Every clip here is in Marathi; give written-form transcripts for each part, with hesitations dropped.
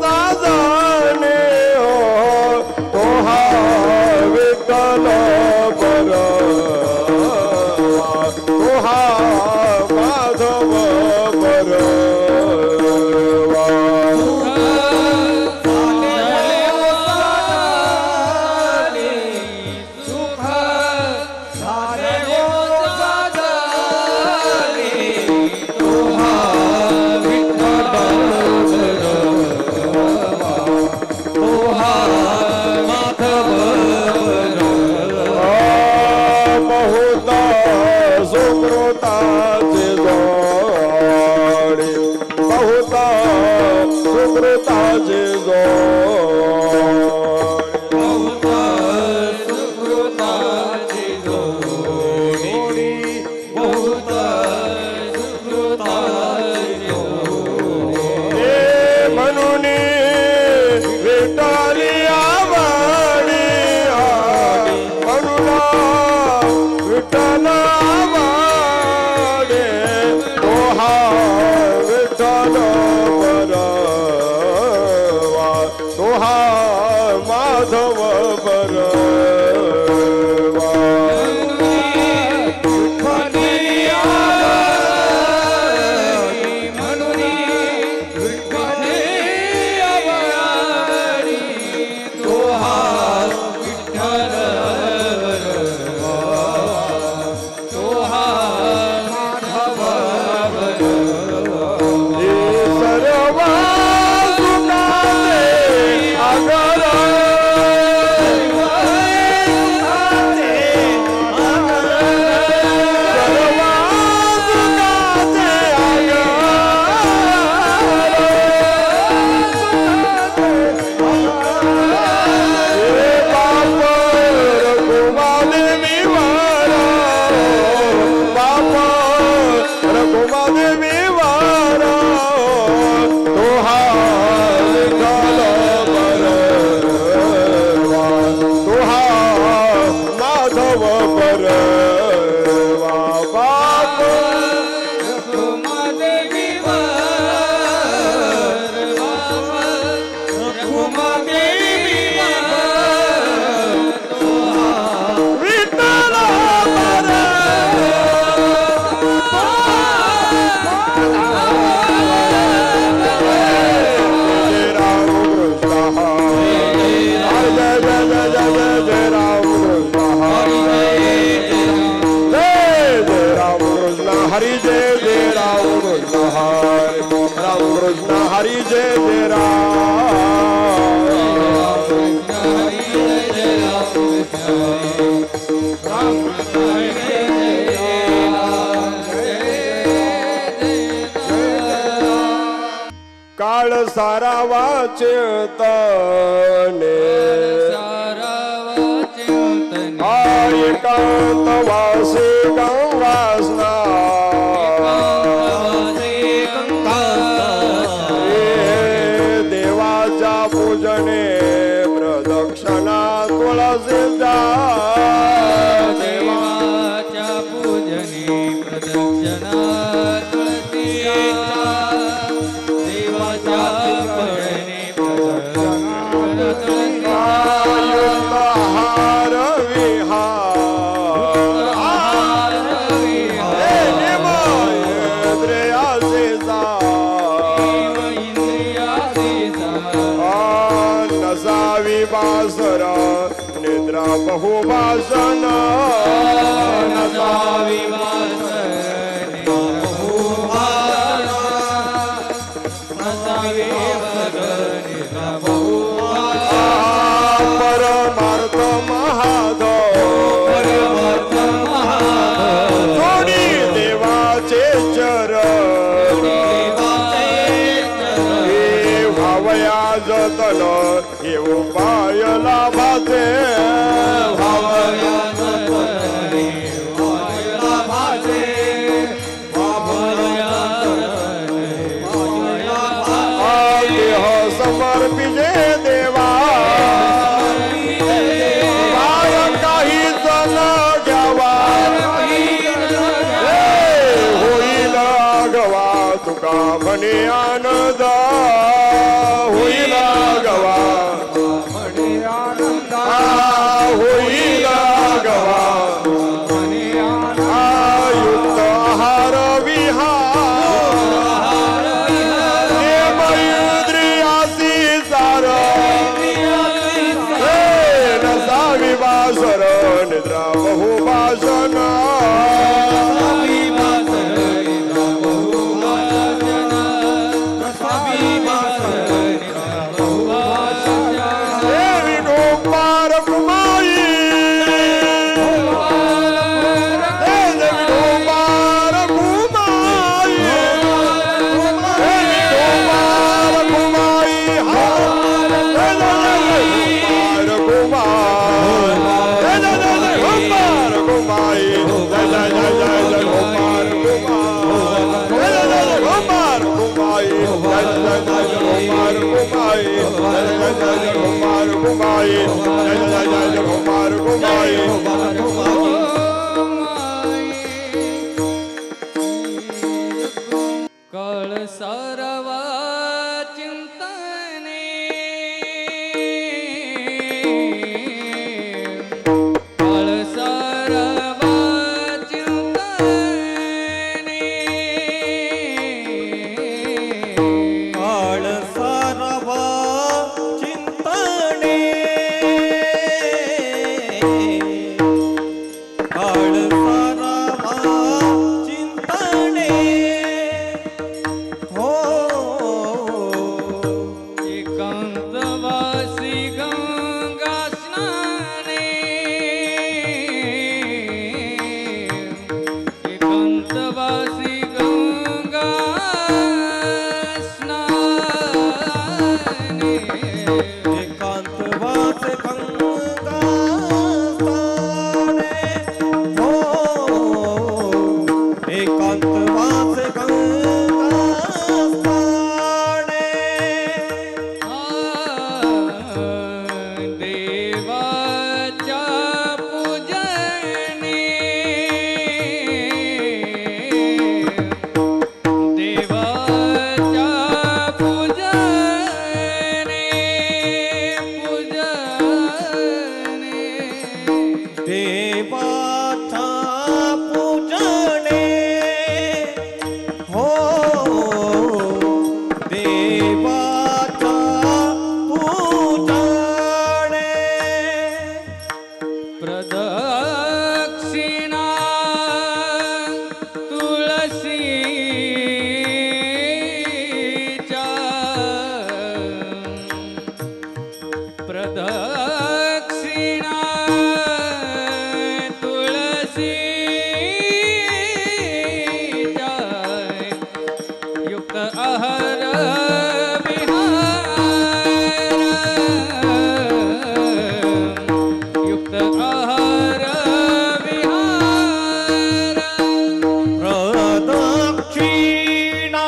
साजने हो तो हा विठ्ठल बरवा तो हा माधव बरवा सुकृताचे जोडी बहुत सुकृताचे जोडी बहुत सुकृताचे जोडी म्हणून विठ्ठली आवडी म्हणून विठ्ठल माधव बरवा हरि जय जय राम कृष्ण हरि जय जय काळ सारा वाचतने एकांत वासी गंगा देवाच्या पूजने प्रदक्षिणा तुळशीच्या देवाच्या पूजने प्रदक्षिणा तुळशीच्या देवाच्या पूजने प्रदक्षिणा हार विहार नसावी बासर निद्रा बहुभाषण नसावी बासर परमार्थ महाधव जोडी देवाचे चरण हे भावया जतन हे उपाय लाभाचे भावया जतन हे उपाय लाभाचे भावया देह समर्पिजे देवा काही जण घ्यावा होईल आगवा तुका म्हणे आनंद कुमारी जय जय जय कुमार कुमारी जय जय जय कुमार कुमारी काळ सारवा चिंतने काळ सारवा चिंतने काळ सारवा चिंतने काळ सारवा चिंतने हो एकांतवासी गंगा स्नाने एकांतवासी गंगा स्नाने एकांतवास गंगा स्थाने हो एकांतवास गंगा स्थाने देवाच्या पूजने देवाच्या पूजने पूजने देवाचा पूजने हो देवाचा पूजने प्रदक्षिणा तुळशीच्या प्रदक्षिणा तुळशीच्या युक्त आहार विहार युक्त आहार विहार प्रदक्षिणा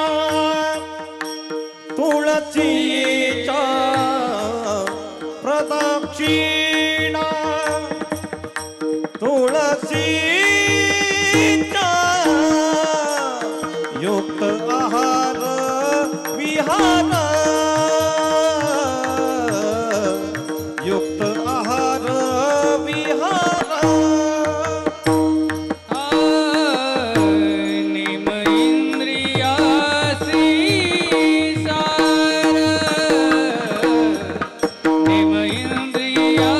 तुळशीच्या प्रदक्षिणा तुळशीच्या युक्त आहार विहार युक्त आहार विहार निम इंद्रियासी सार निम इंद्रिया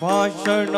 भाषण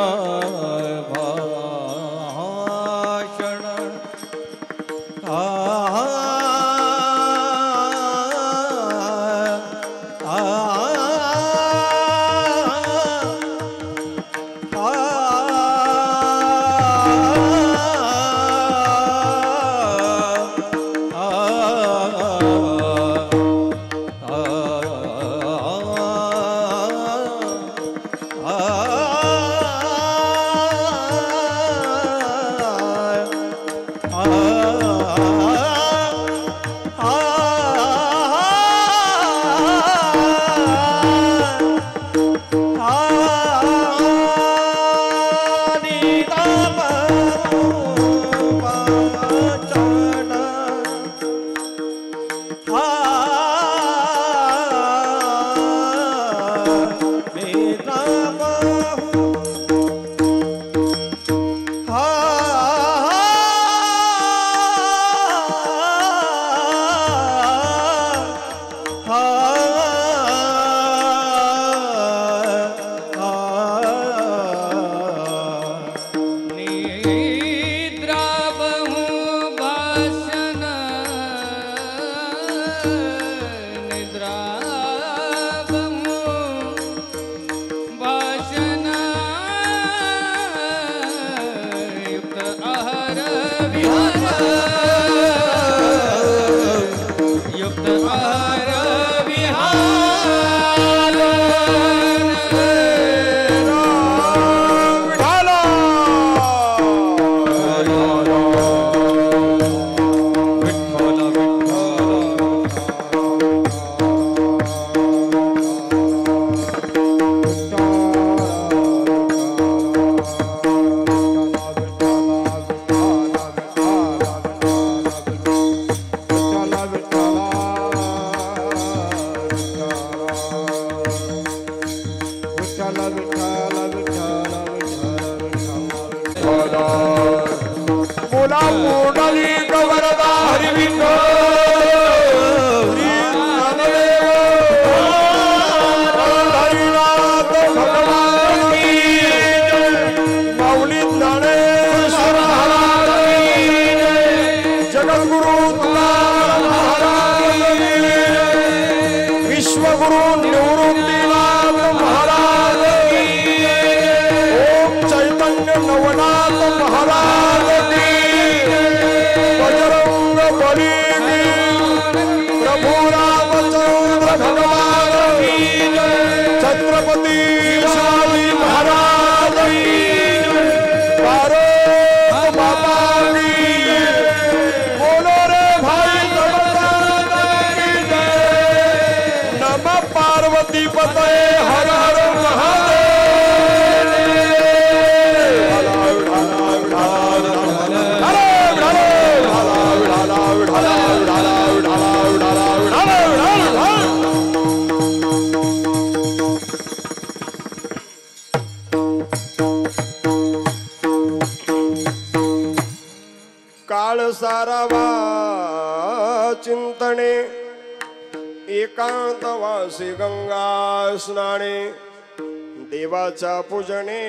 सारावा चिंतने एकांतवासी गंगा स्नाने देवाचा पूजने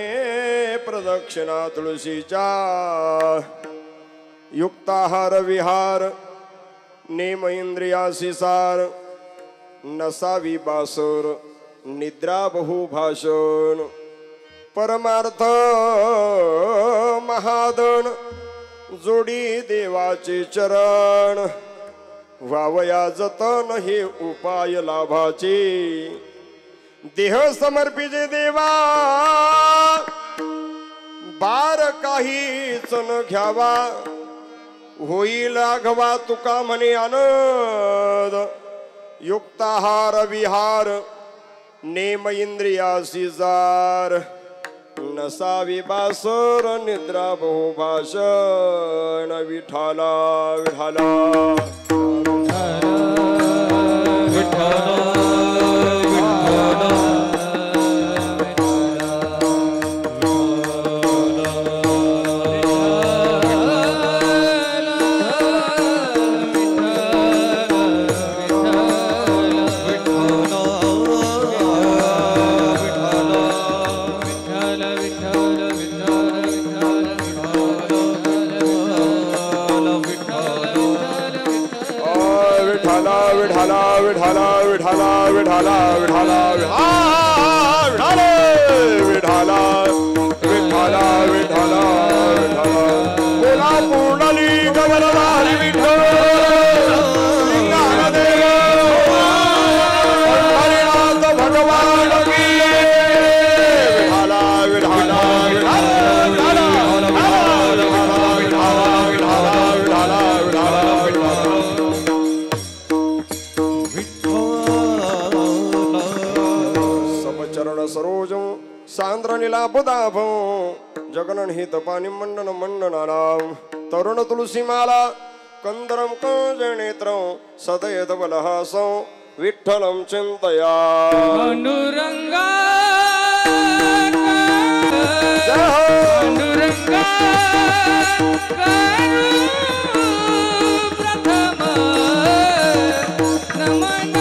प्रदक्षिणा तुळशीच्या युक्ताहार विहार नेम इंद्रियासी सार नसावी बासर निद्रा बहुभाषण परमार्थ महादन जोडी देवाचे चरण व्हावया जतन हे उपाय लाभाचे देह समर्पिजे देवा बार काहीच न घ्यावा होईल आघवा तुका म्हणे आनंद युक्ताहार विहार नेम इंद्रियासी जार नसावी बासर निद्रा बहुभाषण विठाला विठाला विठाला विठाला विठाला विठाला विठाला विठाला विठाला विठाला विठाला बोला पूर्णाली गवलधारी विठ्ठल लिंगानदेव हरिनाथ भगवान की विठाला विठाला विठाला सरोजं सांद्र नीलापदाभं जगनन हित पाणी मंडन मंडनानां तरुण तुलसीमाला कंदरं कंजनेत्रं सदयत बलहासं विठ्ठलं चिंतया अनुरंगा अनुरंगा प्रथम नमन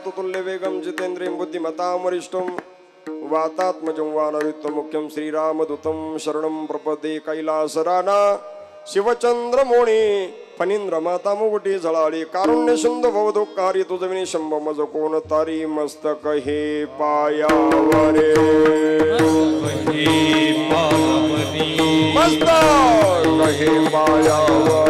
मारुततुल्य वेगम जितेंद्रियं बुद्धिमतां वरिष्ठं वातात्मजं वानरयुक्तं मुख्यं श्रीरामदूतं शरणं प्रपदे कैलासराना शिवचंद्रमोणी फणींद्र माता मुगटी झळाळी कारुण्य सिंधू भवदुःखारी तुझविनी शंभ मज कोण तारी मस्तक हे पायावरे मस्तक हे पायावर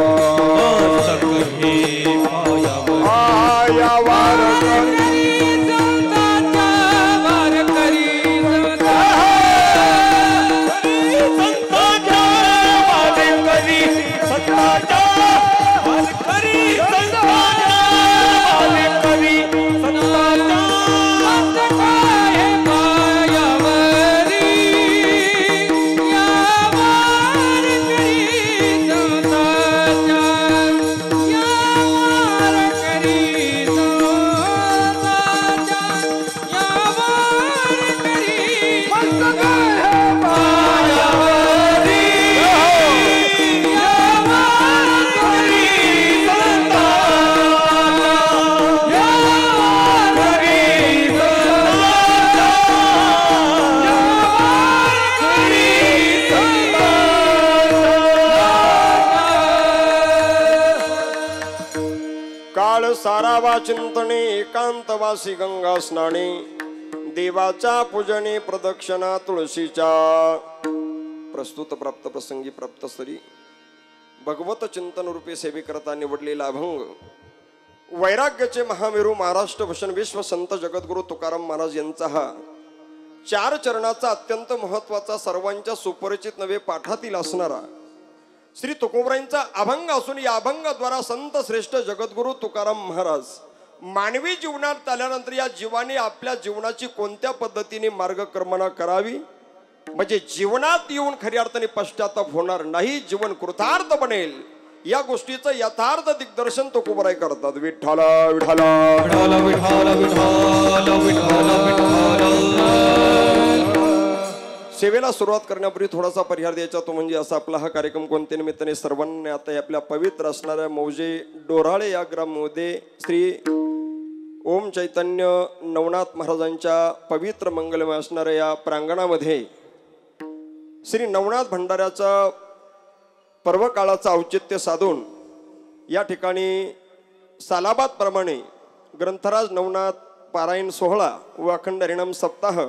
सारावा चिंतने एकांतवासी गंगा स्नाने देवाच्या पूजने प्रदक्षिणा तुळशीच्या प्रस्तुत प्राप्त प्रसंगी प्राप्त सरी भगवत चिंतन रूपे सेवेकरता निवडलेला अभंग वैराग्याचे महामेरू महाराष्ट्र भूषण विश्व संत जगद्गुरु तुकाराम महाराज यांचा हा 4 चरणाचा अत्यंत महत्वाचा सर्वांच्या सुपरिचित नवे पाठातील असणारा श्री तुकोबरायांचा अभंग असून या अभंगाद्वारा संत श्रेष्ठ जगद्गुरु तुकाराम महाराज मानवी जीवनात आल्यानंतर या जीवाने आपल्या जीवनाची कोणत्या पद्धतीने मार्गक्रमणा करावी म्हणजे जीवनात येऊन खऱ्या अर्थाने पश्चाताप होणार नाही, जीवन कृतार्थ बनेल या गोष्टीचं यथार्थ दिग्दर्शन तुकोबराय करतात. विठ्ठला विठ्ठला विठ्ठला विठ्ठला विठ्ठला विठ्ठला. सेवेला सुरुवात करण्यापूर्वी थोडासा परिहार द्यायचा तो म्हणजे असा आपला हा कार्यक्रम कोणत्या निमित्ताने सर्वांनी आता आपल्या पवित्र असणाऱ्या मौजे डोराळे या ग्राममध्ये श्री ओम चैतन्य नवनाथ महाराजांच्या पवित्र मंगलमय असणाऱ्या या प्रांगणामध्ये श्री नवनाथ भंडाऱ्याचा पर्व काळाचं औचित्य साधून या ठिकाणी सालाबाद प्रमाणे ग्रंथराज नवनाथ पारायण सोहळा व अखंड हरिनाम सप्ताह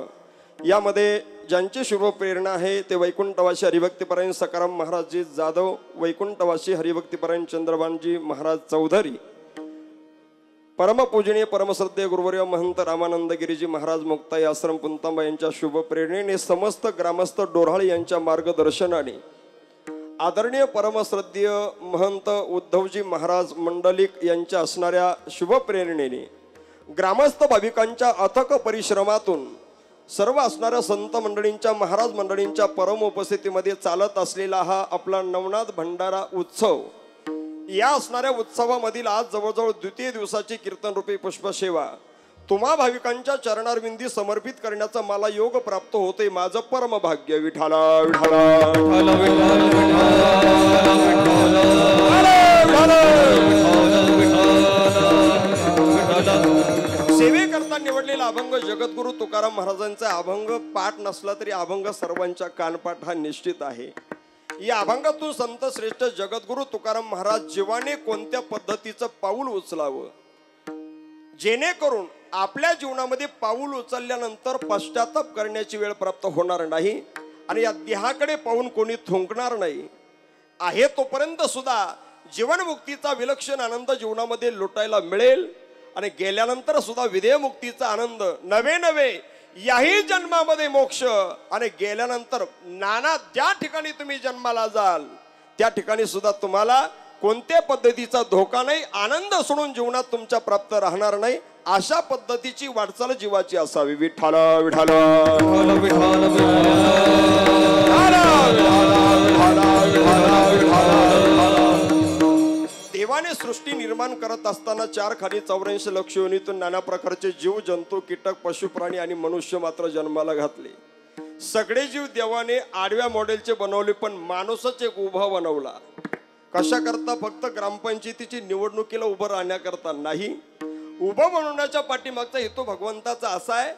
यामध्ये ज्यांची शुभ प्रेरणा आहे ते वैकुंठवासी हरिभक्तीपरायण सकाराम महाराजजी जाधव, वैकुंठवासी हरिभक्तीपरायण चंद्रभानजी महाराज चौधरी, परमपूजनीय परमश्रद्धेय गुरुवर्य महंत रामानंद गिरीजी महाराज मुक्ताई आश्रम पुंतांबा यांच्या शुभ प्रेरणेने समस्त ग्रामस्थ डोराळे यांच्या मार्गदर्शनाने आदरणीय परमश्रद्धेय महंत उद्धवजी महाराज मंडलिक यांच्या असणाऱ्या शुभ प्रेरणेने ग्रामस्थ भाविकांच्या अथक परिश्रमातून सर्व असणाऱ्या संत मंडळींच्या महाराज मंडळींच्या परम उपस्थितीमध्ये चालत असलेला हा आपला नवनाथ भंडारा उत्सव या असणाऱ्या उत्सवामधील आज जवळजवळ द्वितीय दिवसाची कीर्तन रूपी पुष्पसेवा तुम्हा भाविकांच्या चरणारविंदी समर्पित करण्याचा मला योग प्राप्त होते. माझं परम भाग्य. विठाला विठाला सेवेकरता निवडलेला अभंग जगद्गुरु तुकाराम महाराजांचा अभंग पाठ नसला तरी अभंग सर्वांच्या कानपाठ हा निश्चित आहे. या अभंगातून संत श्रेष्ठ जगद्गुरु तुकाराम महाराज जीवाने कोणत्या पद्धतीचं पाऊल उचलावं जेणेकरून आपल्या जीवनामध्ये पाऊल उचलल्यानंतर पश्चाताप करण्याची वेळ प्राप्त होणार नाही आणि या देहाकडे पाहून कोणी थुंकणार नाही. आहे तोपर्यंत सुद्धा जीवनमुक्तीचा विलक्षण आनंद जीवनामध्ये लुटायला मिळेल आणि गेल्यानंतर सुद्धा विदेहमुक्तीचा आनंद नवे नवे याही जन्मामध्ये मोक्ष आणि गेल्यानंतर नाना ज्या ठिकाणी तुम्ही जन्माला जाल त्या ठिकाणी सुद्धा तुम्हाला कोणत्या पद्धतीचा धोका नाही, आनंद सोडून जीवनात तुमच्या प्राप्त राहणार नाही. अशा पद्धतीची वाटचाल जीवाची असावी. विठ्ठला विठ्ठला देवाने सृष्टी निर्माण करत असताना 4 खाली 84 लक्ष योनीतून नाना प्रकारचे जीव जंतू कीटक पशु प्राणी आणि मनुष्य मात्र जन्माला घातले. सगळे जीव देवाने आडव्या मॉडेलचे बनवले पण माणूसच एक उभा बनवला. कशा करता? फक्त ग्रामपंचायतीची निवडणुकीला उभं राहण्याकरता नाही, उभं म्हणण्याच्या पाठीमागचा हेतू भगवंताचा असा आहे,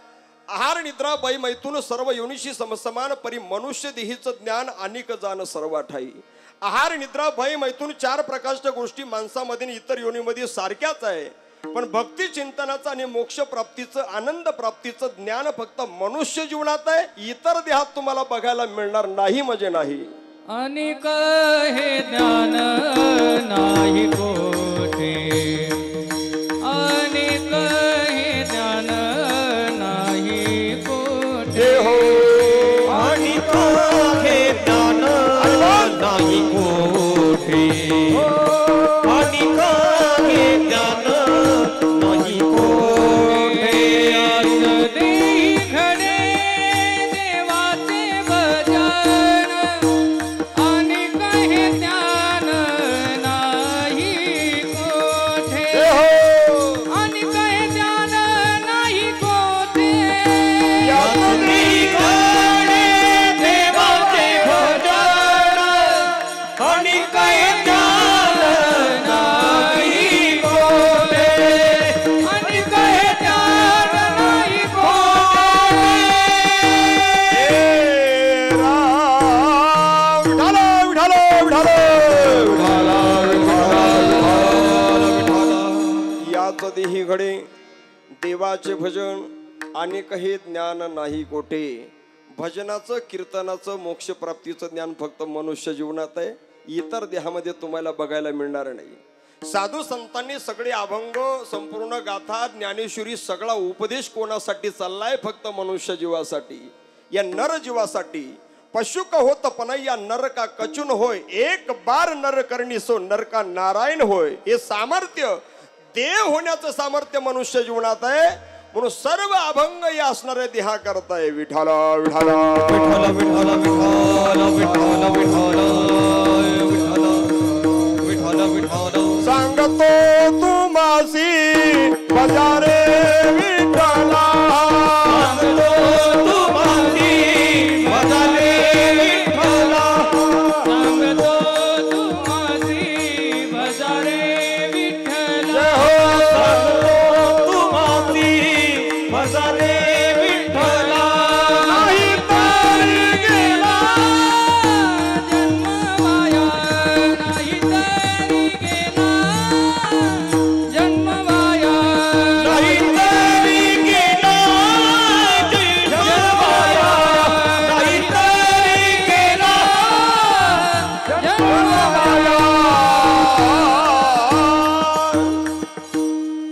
आहार निद्रा बै मैथून सर्व योनिशी समसमान परी मनुष्य देहीचं ज्ञान अनेक जाण सर्व ठाई. आहार निद्रा भय मैथून 4 प्रकारच्या गोष्टी माणसामध्ये इतर योनीमध्ये सारख्याच आहे, पण भक्ती चिंतनाचं आणि मोक्ष प्राप्तीचं आनंद प्राप्तीचं ज्ञान फक्त मनुष्य जीवनात आहे. इतर देहात तुम्हाला बघायला मिळणार नाही म्हणजे नाही. अनिक हे ज्ञान नाही कोठे, अनिक हे ज्ञान नाही कोठे. हो अनिक हे ज्ञान नाही कोठे, अनिक हे ज्ञान नाही कोठे. अस देही घडे देवाचे भजन, अनिक हे ज्ञान नाही कोठे, अनिक हे ज्ञान नाही कोठे. देवाचे भजन अनिक हे ज्ञान नाही कोठे, अनिक हे ज्ञान नाही कोठे. याच देही घडे देवाचे भजन अनेक हे ज्ञान नाही कोठे. भजनाचं कीर्तनाचं मोक्ष प्राप्तीचं ज्ञान फक्त मनुष्य जीवनात आहे, इतर देहामध्ये तुम्हाला बघायला मिळणार नाही. साधू संतांनी सगळे अभंग संपूर्ण गाथा ज्ञानेश्वरी सगळा उपदेश कोणासाठी चाललाय? फक्त मनुष्य जीवासाठी, या नर जीवासाठी. पशु का होत पण या नर का कचून होय, एक बार नर करणी सो नर का नारायण होय. हे सामर्थ्य देव होण्याचं सामर्थ्य मनुष्य जीवनात आहे, म्हणून सर्व अभंग या असणाऱ्या देहा करताय. विठाला विठाला विठ्ठल विठ्ठल विठ्ठल विठ्ठल विठ्ठल विठ्ठल विठ्ठल. सांगतो तुम्हासी बजारे विठाला, सांगतो तुम्हासी बजारे विठ्ठला, सांगतो तुम्हासी भजारे विठ्ठल. सांगतो तुम्हासी बजारे विठ्ठला. नाही तर गेला जन्म वाया, नाही तरी गेला जन्म वाया, नाही तरी गेला जन्मवाया, नाही तरी गेला जन्म वाया.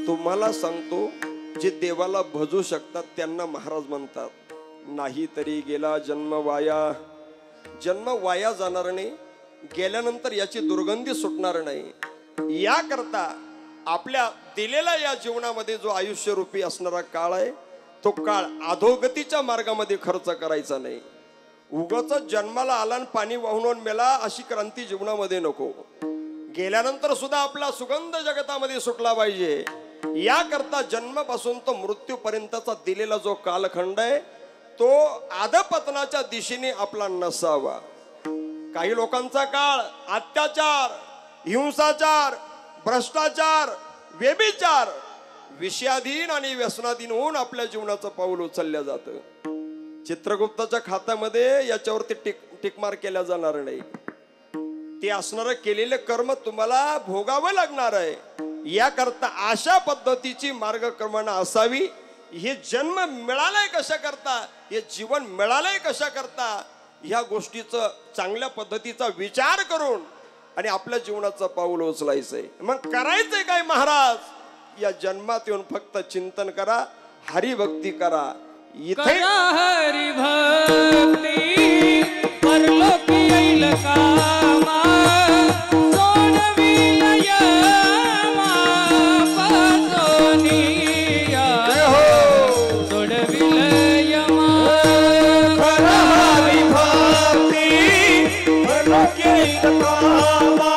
तुम्हाला सांगतो, जे देवाला भजू शकतात त्यांना महाराज म्हणतात, नाही तरी गेला जन्म वाया. जन्म वाया जाणार नाही, गेल्यानंतर याची दुर्गंधी सुटणार नाही. याकरता आपल्या दिलेल्या या जीवनामध्ये जो आयुष्य रूपी असणारा काळ आहे, तो काळ अधोगतीच्या मार्गामध्ये खर्च करायचा नाही. उगाच जन्माला आला आणि पाणी वाहून मेला अशी क्रांती जीवनामध्ये नको. गेल्यानंतर सुद्धा आपला सुगंध जगतामध्ये सुटला पाहिजे. याकरता जन्मापासून तो मृत्यूपर्यंतचा दिलेला जो कालखंड आहे, तो अधपतनाच्या दिशेने आपला नसावा. काही लोकांचा काळ अत्याचार, हिंसाचार, भ्रष्टाचार, व्यभिचार, विषयाधीन आणि व्यसनाधीन होऊन आपल्या जीवनाचं पाऊल उचलल्या जातं. चित्रगुप्ताच्या खात्यामध्ये याच्यावरती टिकमार केल्या जाणार नाही. ते असणारं केलेले कर्म तुम्हाला भोगावं लागणार आहे. याकरता अशा पद्धतीची मार्गक्रमणा असावी. हे जन्म मिळालाय कशा करता, हे जीवन मिळालंय कशा करता, ह्या गोष्टीचं चांगल्या पद्धतीचा विचार करून आणि आपल्या जीवनाचं पाऊल उचलायचंय. मग करायचंय काय महाराज? या जन्मात येऊन फक्त चिंतन करा, हरिभक्ती करा. इथे करा हरी भक्ती परलोकी येईल कामा, सोडविल यमा पासोनिया, सोडविल यमा. करा हरी भक्ती परलोकी येईल कामा,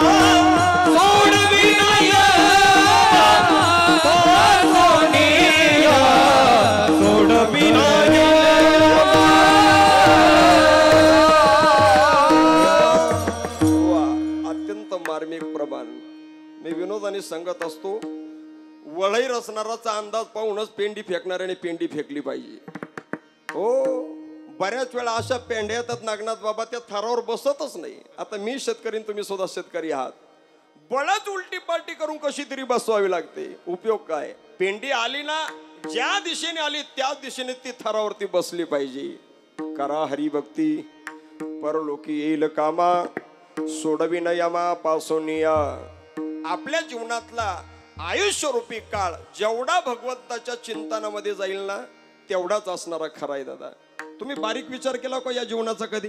सोडविल यमा पासोनिया, सोडविल यमा. वैर असणाराचा अंदाज पाहूनच पेंडी फेकणाऱ्याने पेंडी फेकली पाहिजे. हो, बऱ्याच वेळा अशा पेंड्या येतात नागनाथ बाबा, त्या थरावर बसतच नाही. आता मी शेतकरी, तुम्ही सुद्धा शेतकरी आहात, बळच उलटी पालटी करून कशी तरी बसवावी लागते. उपयोग काय? पेंडी आली ना, ज्या दिशेने आली त्याच दिशेने ती थरावरती बसली पाहिजे. करा हरिभक्ती, परलोकी येईल कामा, सोडवी न यमा पासून या. आपल्या जीवनातला आयुष्यरूपी काळ जेवढा भगवंताच्या चिंतनामध्ये जाईल ना, तेवढाच असणारा खरा आहे दादा. तुम्ही बारीक विचार केला का या जीवनाचा कधी?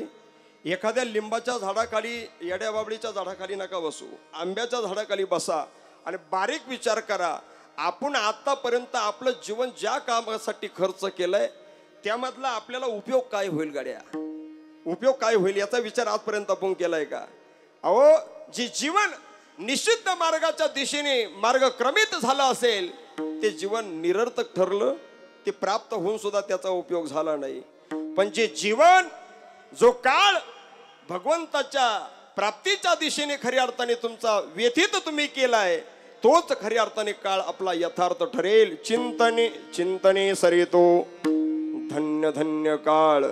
एखाद्या लिंबाच्या झाडाखाली, येड्या बाबडीच्या झाडाखाली नका बसू, आंब्याच्या झाडाखाली बसा आणि बारीक विचार करा. आपण आतापर्यंत आपलं जीवन ज्या कामासाठी खर्च केलंय त्यामधला आपल्याला उपयोग काय होईल गाड्या? उपयोग काय होईल याचा विचार आजपर्यंत आपण केलाय का? अहो, जे जीवन निषिद्ध मार्गाच्या दिशेने मार्गक्रमित झालं असेल ते जीवन निरर्थक ठरलं. ते प्राप्त होऊन सुद्धा त्याचा उपयोग झाला नाही. पण जे जीवन, जो काळ भगवंताच्या प्राप्तीच्या दिशेने खऱ्या अर्थाने तुमचा व्यतीत तुम्ही केलाय, तोच खऱ्या अर्थाने काळ आपला यथार्थ ठरेल. चिंतने सरितो धन्य धन्य काळ,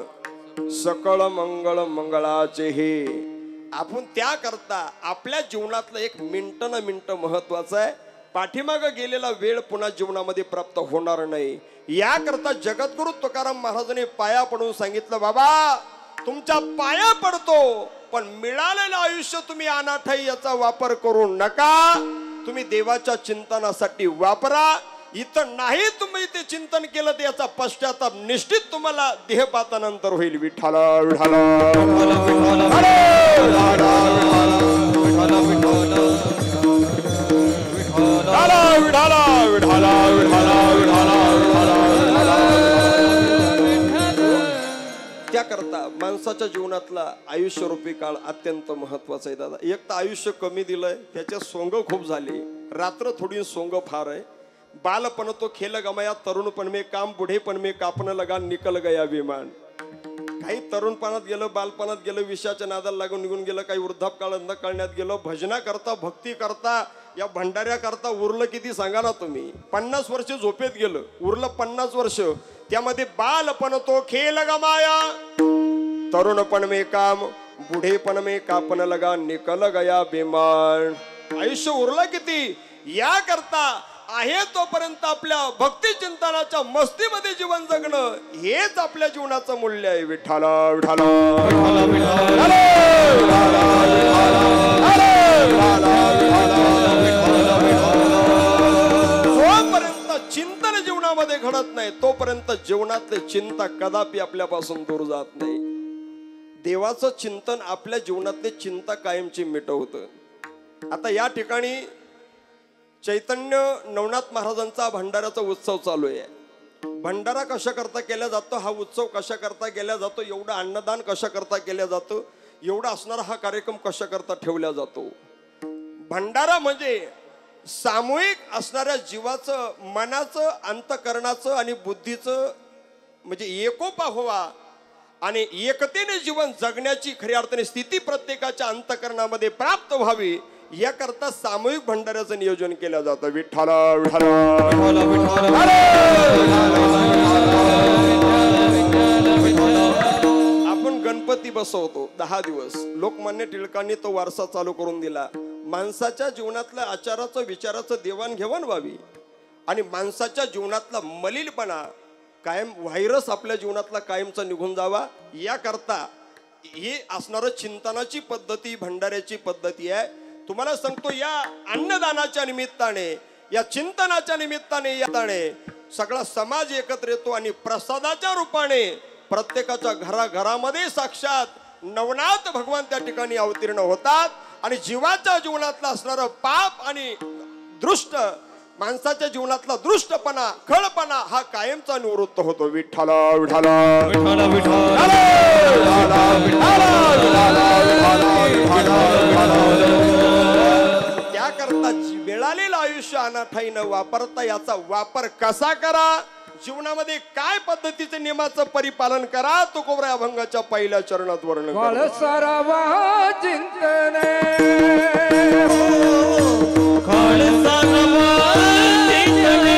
सकळ मंगळ मंगळाचे हे. आपण त्या करता आपल्या जीवनातलं एक मिनिट न मिनिट महत्वाचं आहे. पाठीमाग गेलेला वेळ पुन्हा जीवनामध्ये प्राप्त होणार नाही. याकरता जगद्गुरु तुकाराम महाराजांनी पाया पडून सांगितलं, बाबा तुमच्या पाया पडतो, पण मिळालेलं आयुष्य तुम्ही अनाठाई याचा वापर करू नका. तुम्ही देवाच्या चिंतनासाठी वापरा. इथं नाही तुम्ही ते चिंतन केलं तर याचा पश्चाताप निश्चित तुम्हाला देहपातानंतर होईल. विठ्ठला विठ्ठला त्याकरता माणसाच्या जीवनातला आयुष्यरूपी काळ अत्यंत महत्वाचा आहे दादा. एक तर आयुष्य कमी दिलंय, त्याच्या सोंग खूप झाली, रात्र थोडी सोंग फार आहे. बालपण तो खेल गमाया, तरुणपण में काम, बुढेपण में कापणं लगा, निकल गया विमान. काही तरुणपणात गेलं, बालपणात गेलं, विषयाच्या नादाला लागून निघून गेलं, काही वृद्धापकाळ न कळण्यात गेलं. भजना करता, भक्ती करता, या भंडाऱ्या करता उरलं किती सांगा ना तुम्ही? 50 वर्ष झोपेत गेलं, उरलं 50 वर्ष. त्यामध्ये बालपण तो खेल गमाया, तरुणपण में काम, बुढेपण में कापण लगा, निकल गया बेमान. आयुष्य उरलं किती? या करता आहे तोपर्यंत आपल्या भक्ती चिंतनाच्या मस्तीमध्ये जीवन जगणं हेच आपल्या जीवनाचं मूल्य आहे. विठ्ठला विठ्ठला जोपर्यंत चिंतन जीवनामध्ये घडत नाही तोपर्यंत जीवनातली चिंता कदापि आपल्यापासून दूर जात नाही. देवाचं चिंतन आपल्या जीवनातली चिंता कायमची मिटवतं. आता या ठिकाणी चैतन्य नवनाथ महाराजांचा भंडाऱ्याचा उत्सव चालू आहे. भंडारा कशा करता केला जातो, हा उत्सव कशा करता केला जातो, एवढं अन्नदान कशा करता केलं जातं, एवढा असणारा हा कार्यक्रम कशा करता ठेवला जातो. भंडारा म्हणजे सामूहिक असणाऱ्या जीवाचं, मनाचं, अंतकरणाचं आणि बुद्धीचं म्हणजे एकोपा व्हावा आणि एकतेने जीवन जगण्याची खऱ्या अर्थाने स्थिती प्रत्येकाच्या अंतकरणामध्ये प्राप्त व्हावी याकरता सामूहिक भंडाऱ्याचं नियोजन केलं जातं. विठ्ठला आपण गणपती बसवतो 10 दिवस. लोकमान्य टिळकांनी तो वारसा चालू करून दिला. माणसाच्या जीवनातल्या आचाराचं, विचाराचं देवाणघेवाण व्हावी आणि माणसाच्या जीवनातला मलिनपणा कायम, व्हायरस आपल्या जीवनातला कायमचा निघून जावा याकरता ही असणारं चिंतनाची पद्धती, भंडाऱ्याची पद्धती आहे. तुम्हाला सांगतो, या अन्नदानाच्या निमित्ताने, या चिंतनाच्या निमित्ताने सगळा समाज एकत्र येतो आणि प्रसादाच्या रूपाने प्रत्येकाच्या घराघरामध्ये साक्षात नवनाथ भगवान त्या ठिकाणी अवतीर्ण होतात आणि जीवाच्या जीवनातला असणारं पाप आणि दृष्ट, माणसाच्या जीवनातला दृष्टपणा, खळपणा हा कायमचा निवृत्त होतो. विठ्ठला विठ्ठला विठ्ठला त्याकरता मिळालेलं आयुष्य अनाठाई न वापरता याचा वापर कसा करा, जीवनामध्ये काय पद्धतीचे नियमाचं परिपालन करा, तुकोबरा अभंगाच्या पहिल्या चरणात वर्णन सरावा चिंतने काळ सारवा चिंतने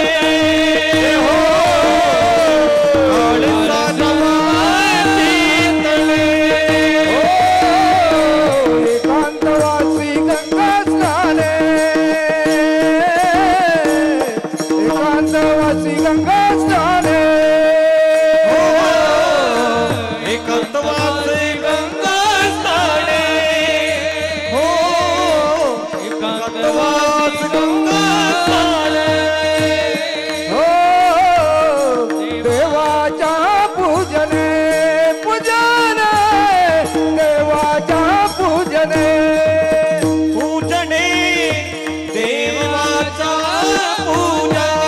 एकांतवासी गंगा स्नाने एकांतवासी गंगा स्नाने हो एकांतवासी गंगा स्नाने हो देवाच्या पूजने पूजने देवाच्या पूजने पूजने देवाचा पूजने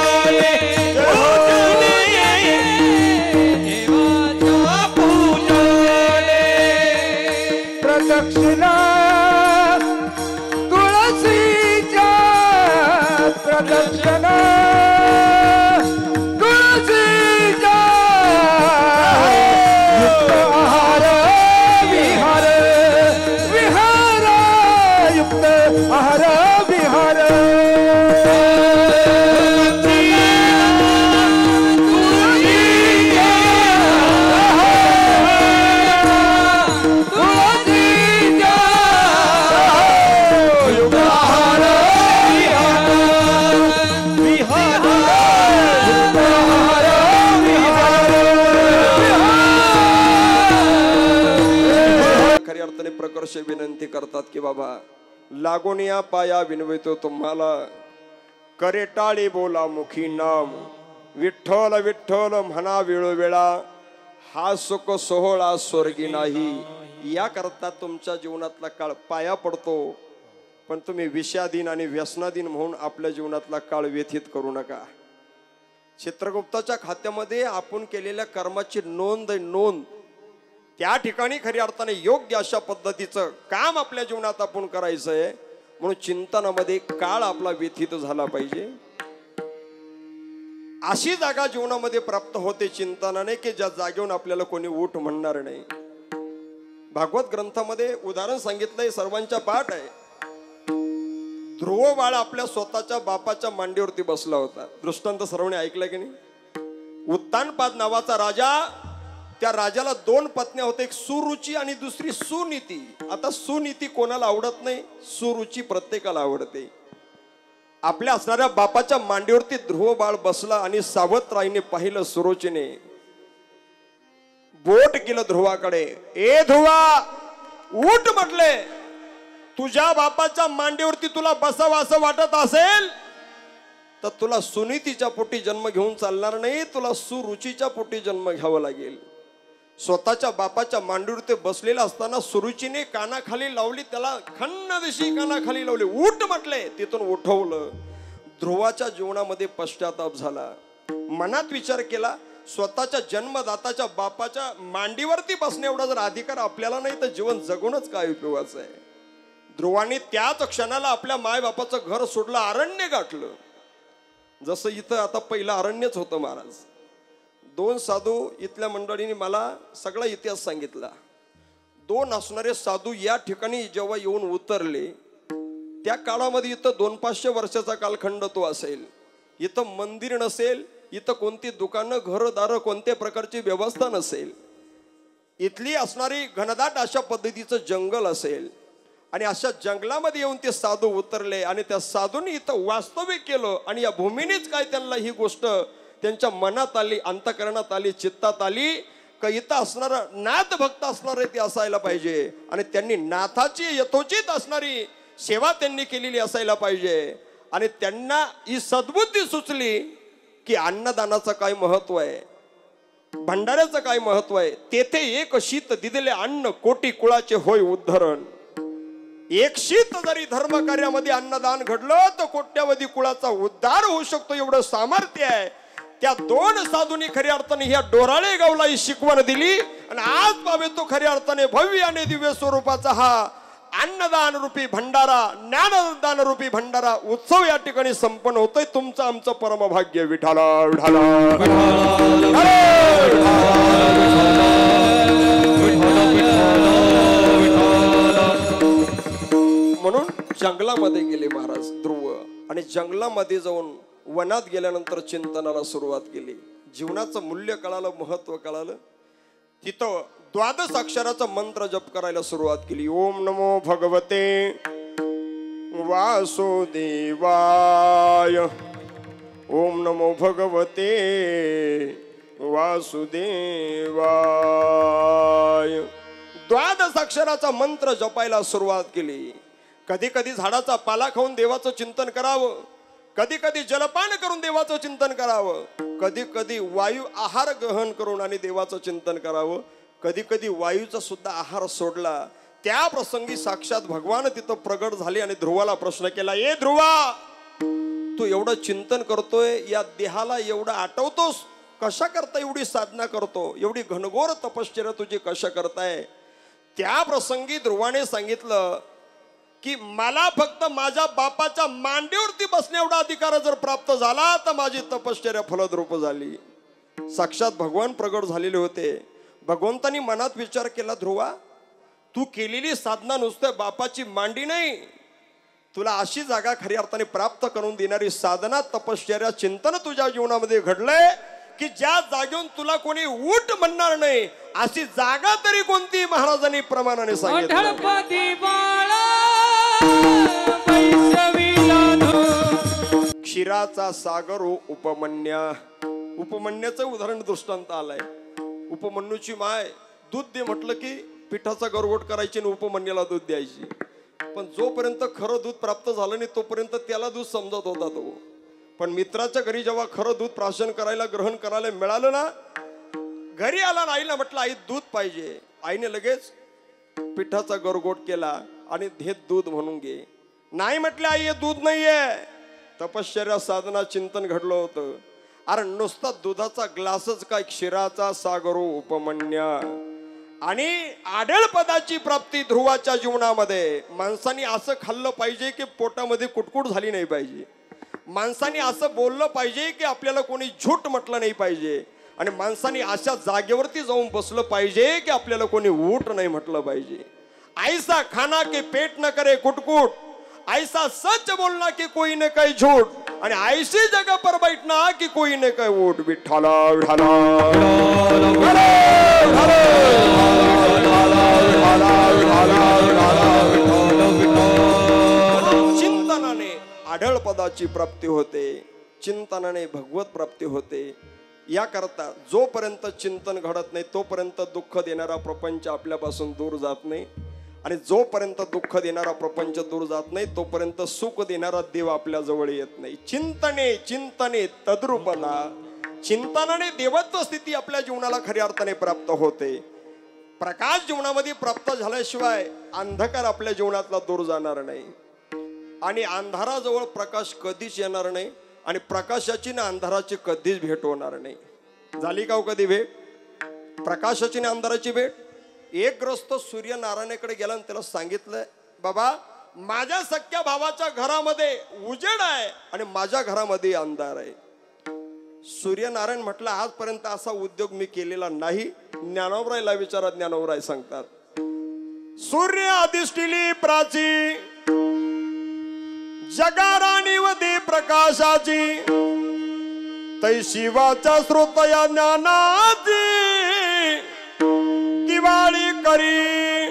देवाचा पूजने प्रदक्षिणा तुळशीच्या प्रदक्षिणा तुळशीच्या युक्त आहार विहार विहार युक्त आहार विहार खऱ्या अर्थाने प्रकर्ष विनंती करतात की बाबा लागून या पाया विनवितो तुम्हाला करे टाळी बोला मुखी नाम विठ्ठल विठ्ठल म्हणा वेळोवेळा हा सुख सोहळा स्वर्गी नाही या करता तुमच्या जीवनातला काळ पाया पडतो पण तुम्ही विषाधीन आणि व्यसनाधीन म्हणून आपल्या जीवनातला काळ व्यथित करू नका चित्रगुप्ताच्या खात्यामध्ये आपण केलेल्या कर्माची नोंद त्या ठिकाणी खऱ्या अर्थाने योग्य अशा पद्धतीचं काम आपल्या जीवनात आपण करायचंय म्हणून चिंतनामध्ये काळ आपला व्यथित झाला पाहिजे अशी जागा जीवनामध्ये प्राप्त होते चिंतनाने की ज्या जागेहून आपल्याला कोणी उठ म्हणणार नाही भागवत ग्रंथामध्ये उदाहरण सांगितलंय सर्वांच्या पाठ आहे ध्रुव बाळ आपल्या स्वतःच्या बापाच्या मांडीवरती बसला होता दृष्टांत सर्वांनी ऐकलं की नाही उत्तानपाद नावाचा राजा त्या राजाला दोन पत्न्या होत्या एक सुरुची आणि दुसरी सुनीती आता सुनीती कोणाला आवडत नाही सुरुची प्रत्येकाला आवडते आपल्या असणाऱ्या बापाच्या मांडीवरती ध्रुव बाळ बसला आणि सावत्राईने पाहिलं सुरुचीने बोट केलं ध्रुवाकडे ए ध्रुवा उठ म्हटले तुझ्या बापाच्या मांडीवरती तुला बसावं असं वाटत असेल तर तुला सुनीतीच्या पोटी जन्म घेऊन चालणार नाही तुला सुरुचीच्या पोटी जन्म घ्यावं लागेल स्वतःच्या बापाच्या मांडीवर ते बसलेला असताना सुरुचीने कानाखाली लावली त्याला खन्न दिशी कानाखाली लावली उठ म्हटले तिथून उठवलं ध्रुवाच्या जीवनामध्ये पश्चाताप झाला मनात विचार केला स्वतःच्या जन्मदाताच्या बापाच्या मांडीवरती बसणे एवढा जर अधिकार आपल्याला नाही तर जीवन जगूनच काय उपयोगाचं आहे ध्रुवाने त्याच क्षणाला आपल्या मायबापाचं घर सोडलं अरण्य गाठलं जसं इथं आता पहिलं अरण्यच होतं महाराज दोन साधू इथल्या मंडळींनी मला सगळा इतिहास सांगितला दोन असणारे साधू या ठिकाणी जेव्हा येऊन उतरले त्या काळामध्ये इथं 200-500 वर्षाचा कालखंड तो असेल इथं मंदिर नसेल इथं कोणती दुकानं घरदारं कोणत्या प्रकारची व्यवस्था नसेल इथली असणारी घनदाट अशा पद्धतीचं जंगल असेल आणि अशा जंगलामध्ये येऊन ते साधू उतरले आणि त्या साधूंनी इथं वास्तविक केलं आणि या भूमीनेच काय त्यांना ही गोष्ट त्यांच्या मनात आली अंतकरणात आली चित्तात आली का इथं असणारं नाथ भक्त असणारे ते असायला पाहिजे आणि त्यांनी नाथाची यथोचित असणारी सेवा त्यांनी केलेली असायला पाहिजे आणि त्यांना ही सद्बुद्धी सुचली की अन्नदानाचं काय महत्व आहे भंडाऱ्याचं काय महत्व आहे तेथे एक शीत दिलेले अन्न कोटी कुळाचे होय उद्धरण एक शीत जरी धर्म कार्यामध्ये अन्नदान घडलं तर कोट्यावधी कुळाचा उद्धार होऊ शकतो एवढं सामर्थ्य आहे त्या दोन साधूंनी खऱ्या अर्थाने ह्या डोराळे गावला ही शिकवण दिली आणि आज पावे तो खऱ्या अर्थाने भव्य आणि दिव्य स्वरूपाचा हा अन्नदान रूपी भंडारा ज्ञानदान रूपी भंडारा उत्सव या ठिकाणी संपन्न होतोय तुमचं आमचं परमभाग्य विठाला विठाला म्हणून जंगलामध्ये गेले महाराज ध्रुव आणि जंगलामध्ये जाऊन वनात गेल्यानंतर चिंतनाला सुरुवात केली जीवनाचं मूल्य कळालं महत्व कळालं तिथं 12 अक्षराचा मंत्र जप करायला सुरुवात केली ओम नमो भगवते वासुदेवाय ओम नमो भगवते वासुदेवाय. द्वादश अक्षराचा मंत्र जपायला सुरुवात केली. कधी कधी झाडाचा पाला खाऊन देवाचं चिंतन करावं, कधी कधी जलपान करून देवाचं चिंतन करावं, कधी कधी वायू आहार ग्रहण करून आणि देवाचं चिंतन करावं, कधी कधी वायूचा सुद्धा आहार सोडला. त्या प्रसंगी साक्षात भगवान तिथं प्रगट झाले आणि ध्रुवाला प्रश्न केला, ए ध्रुवा, तू एवढं चिंतन करतोय, या देहाला एवढं आठवतोस, कशा करता एवढी साधना करतो, एवढी घनघोर तपश्चर्या तुझी कशा करताय? त्या प्रसंगी ध्रुवाने सांगितलं की मला फक्त माझ्या बापाच्या मांडीवरती बसण्या एवढा अधिकार जर प्राप्त झाला तर माझी तपश्चर्या फलद्रूप झाली. साक्षात भगवान प्रगट झालेले होते. भगवंतांनी मनात विचार केला, ध्रुवा, तू केलेली साधना नुसतं बापाची मांडी नाही, तुला अशी जागा खऱ्या अर्थाने प्राप्त करून देणारी साधना, तपश्चर्या, चिंतन तुझ्या जीवनामध्ये घडलंय की ज्या जागेहून तुला कोणी उठ म्हणणार नाही अशी जागा तरी कोणती? महाराजांनी प्रमाणाने सांगितलं. क्षीराचा सागर उपमन्या. उपमन्याचं उदाहरण दृष्टांत आलंय. उपमन्यूची माय दूध दे म्हटलं की पिठाचा गरगोट करायची आणि उपमन्याला दूध द्यायची. पण जोपर्यंत खरं दूध प्राप्त झालं नाही तोपर्यंत त्याला दूध समजत होता तो. पण मित्राच्या घरी जेव्हा खरं दूध प्राशन करायला, ग्रहण करायला मिळालं ना, घरी आला ना, आईला म्हटलं, आई दूध पाहिजे. आईने लगेच पिठाचा गरगोट केला आणि हे दूध म्हणून घे. नाही म्हटलं, आई हे दूध नाहीये. तपश्चर्या, साधना, चिंतन घडलं होतं. अरे नुसता दुधाचा ग्लासच काय, क्षीराचा सागरो उपमन्या. आणि आढळ पदाची प्राप्ती ध्रुवाच्या जीवनामध्ये. माणसाने असं खाल्लं पाहिजे की पोटामध्ये कुटकुट झाली नाही पाहिजे. माणसाने असं बोललं पाहिजे की आपल्याला कोणी झूट म्हटलं नाही पाहिजे. आणि माणसाने अशा जागेवरती जाऊन बसलं पाहिजे की आपल्याला कोणी ऊट नाही म्हटलं पाहिजे. ऐसा खाना के पेट न करे कुटकुट, ऐसा सच बोलना कि कोई ने कही झूठ, आणि ऐसी जगह पर बैठना कि कोई ने कही ऊट. विठ्ठला विठ्ठला चिंतनाने आढळ पदाची प्राप्ती होते. चिंतनाने भगवत प्राप्ती होते. याकरता जोपर्यंत चिंतन घडत नाही तोपर्यंत दुःख देणारा प्रपंच आपल्यापासून दूर जात नाही. आणि जोपर्यंत दुःख देणारा प्रपंच दूर जात नाही तोपर्यंत सुख देणारा देव आपल्या जवळ येत नाही. चिंतने चिंतने तद्रूपता. चिंतनाने देवत्व स्थिती आपल्या जीवनाला खऱ्या अर्थाने प्राप्त होते. प्रकाश जीवनामध्ये प्राप्त झाल्याशिवाय अंधकार आपल्या जीवनातला दूर जाणार नाही. आणि अंधाराजवळ प्रकाश कधीच येणार नाही. आणि प्रकाशाची ना अंधाराची कधीच भेट होणार नाही. झाली का कधी भेट? प्रकाशाची ना अंधाराची भेट. एक ग्रस्त सूर्यनारायणाकडे गेला आणि त्याला सांगितलं, बाबा, माझ्या सख्या भावाच्या घरामध्ये उजेड आहे आणि माझ्या घरामध्ये अंधार आहे. सूर्यनारायण म्हटलं, आजपर्यंत असा उद्योग मी केलेला नाही. ज्ञानोबरायला विचारा, ज्ञानोबराय सांगतात, सूर्य अधिष्ठिली प्राची, जगाराणी व दे प्रकाशाची, तै शिवाच्या स्रोत या ज्ञानाची, दिवाळी करी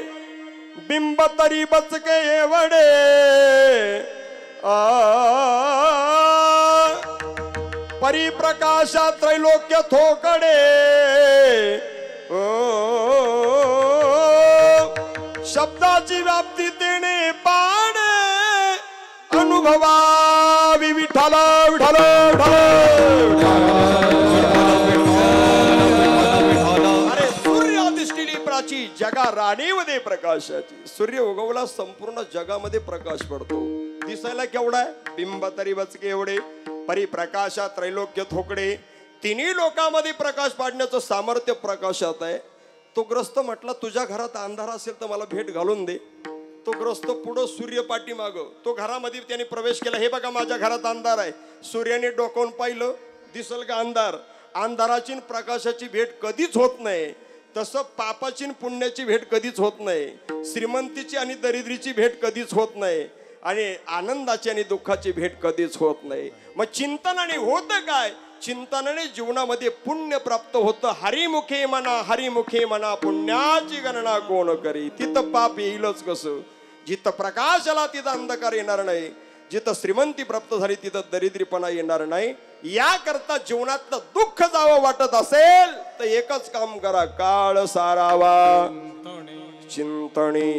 बिंब तरी बचके एवढे. परिप्रकाशा त्रैलोक्य थोकडे. शब्दाची व्याप्ती देणे पाण, अनुभवावी विठ्ठला विठ्ठला प्राची, जगा राणीमध्ये प्रकाशाची. सूर्य उगवला संपूर्ण जगामध्ये प्रकाश पडतो. दिसायला केवढा आहे? बिंब तरी बचके एवढे. परिप्रकाशा त्रैलोक्य थोकडे. तिन्ही लोकांमध्ये प्रकाश पाडण्याचं सामर्थ्य प्रकाशात आहे. तो ग्रस्त म्हटला, तुझ्या घरात अंधार असेल तर मला भेट घालून दे. तो ग्रस्त पुढं, सूर्य पाठीमाग. तो घरामध्ये त्याने प्रवेश केला. हे बघा, माझ्या घरात अंधार आहे. सूर्याने डोकावून पाहिलं, दिसल का अंधार? अंधाराची प्रकाशाची भेट कधीच होत नाही. तसं पापाची पुण्याची भेट कधीच होत नाही. श्रीमंतीची आणि दरिद्रीची भेट कधीच होत नाही. आणि आनंदाची आणि दुःखाची भेट कधीच होत नाही. मग चिंतनाने होतं काय? चिंतनाने जीवनामध्ये पुण्य प्राप्त होतं. हरिमुखे म्हणा पुण्याची गणना कोण करी. तिथं पाप येईलच कसं? जिथं प्रकाश आला तिथं अंधकार येणार नाही. जिथं श्रीमंती प्राप्त झाली तिथं दरिद्रीपणा येणार नाही. या करता जीवनातलं दुःख जावं वाटत असेल तर एकच काम करा, काळ सारावा चिंतने.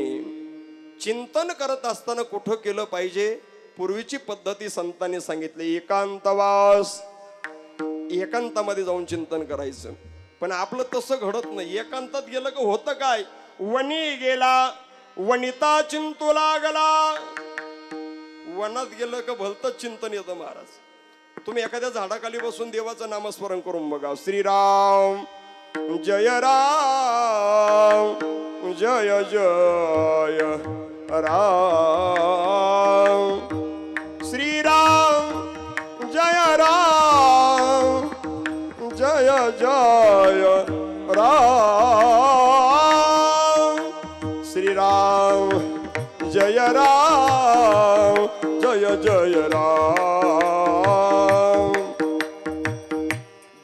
चिंतन करत असताना कुठं केलं पाहिजे? पूर्वीची पद्धती संतांनी सांगितली, एकांतवास, एकांतामध्ये जाऊन चिंतन करायचं. पण आपलं तसं घडत नाही. एकांतात गेलं का होतं काय? वनी गेला वनिता चिंतू लागला. वनात गेलं का भलतंच चिंतन येतं महाराज. तुम्ही एखाद्या झाडाखाली बसून देवाचं नामस्मरण करून बघा. श्रीराम जय राम जय जय राम. श्रीराम जय राम जय जय राम. श्रीराम जय राम जय जय राम.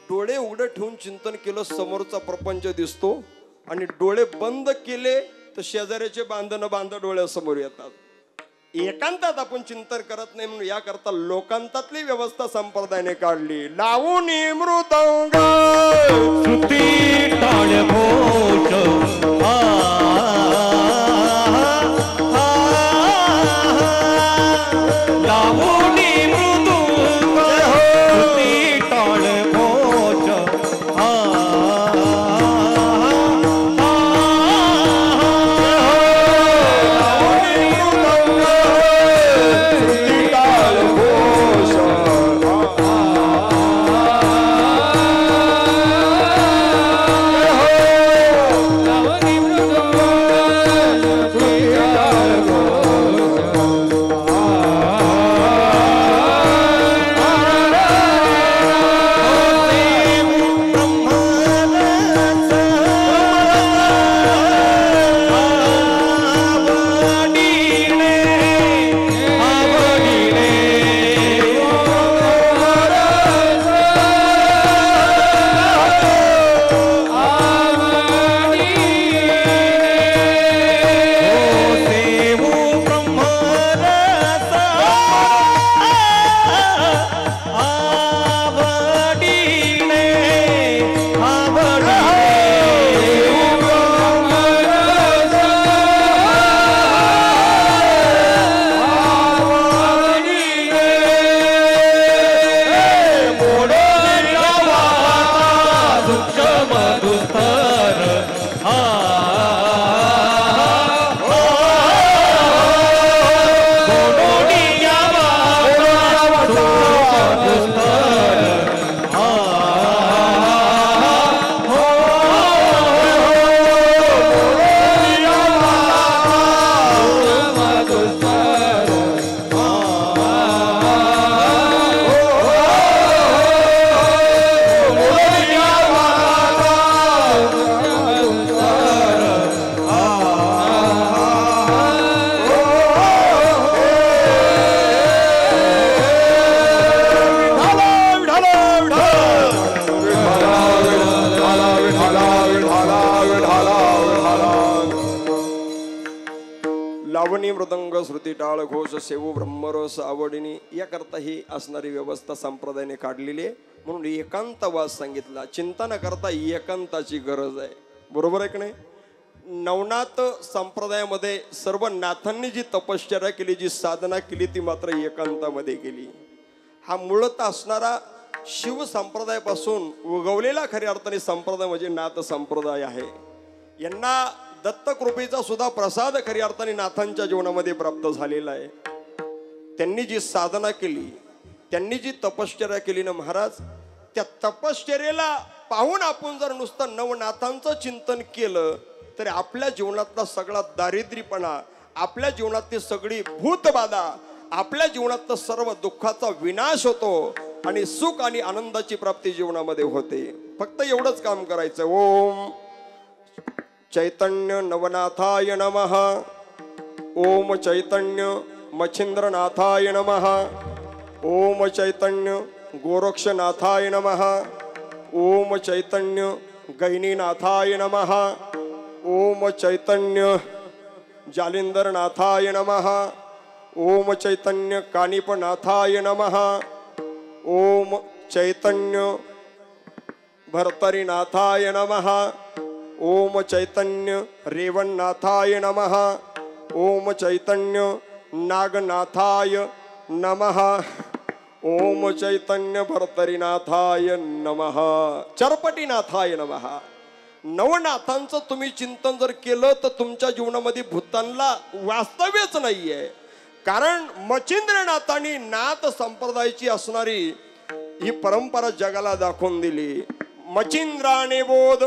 डोळे उघडे ठेवून चिंतन केलं, समोरचा प्रपंच दिसतो. आणि डोळे बंद केले तर शेजाऱ्याचे बांध डोळ्यासमोर येतात. एकांतात आपण चिंतन करत नाही म्हणून या करता लोकांतातली व्यवस्था संप्रदायाने काढली. लावून मृदंग श्रुती टाळ घोष लावून मृदुंग श्रुती टाळ घोष लावणी मृदंग श्रुती टाळ घोष सेवू ब्रह्मरस आवडीनी या करता ही असणारी व्यवस्था संप्रदायाने काढलेली आहे. म्हणून एकांतवास सांगितला. चिंतन करता एकांताची गरज आहे. बरोबर आहे की नाही? नवनाथ संप्रदायामध्ये सर्व नाथांनी जी तपश्चर्या केली, जी साधना केली ती मात्र एकांतामध्ये केली. हा मूळत असणारा शिव संप्रदायापासून उगवलेला खऱ्या अर्थाने संप्रदाय म्हणजे नाथ संप्रदाय आहे. यांना दत्तकृपेचा सुद्धा प्रसाद खऱ्या अर्थाने नाथांच्या जीवनामध्ये प्राप्त झालेला आहे. त्यांनी जी साधना केली, त्यांनी जी तपश्चर्या केली ना महाराज, त्या तपश्चर्येला पाहून आपण जर नुसतं नवनाथांचं चिंतन केलं तर आपल्या जीवनातला सगळा दारिद्र्यपणा, आपल्या जीवनातली सगळी भूतबाधा, आपल्या जीवनातलं सर्व दुःखाचा विनाश होतो आणि सुख आणि आनंदाची प्राप्ती जीवनामध्ये होते. फक्त एवढंच काम करायचं. ओम चैतन्य नवनाथाय नमः. ओम चैतन्य मच्छिंद्रनाथाय नमः. ओम चैतन्य गोरक्षनाथाय नमः. ओम चैतन्य गैनीनाथाय नमः. ओम चैतन्य जालिंदरनाथाय नमः. ओम चैतन्य कानिपनाथाय नमः. ओम चैतन्य भर्तरीनाथाय नमः. ओम चैतन्य रेवणनाथाय नमः. ओम चैतन्य नागनाथाय नमः. ओम चैतन्य भर्तरीनाथाय नमः. चरपटीनाथाय नमः. नवनाथांचं तुम्ही चिंतन जर केलं तर तुमच्या जीवनामध्ये भूतांना वास्तव्यच नाहीये. कारण मच्छिंद्रनाथांनी नाथ संप्रदायाची असणारी ही परंपरा जगाला दाखवून दिली. मच्छिंद्राने बोध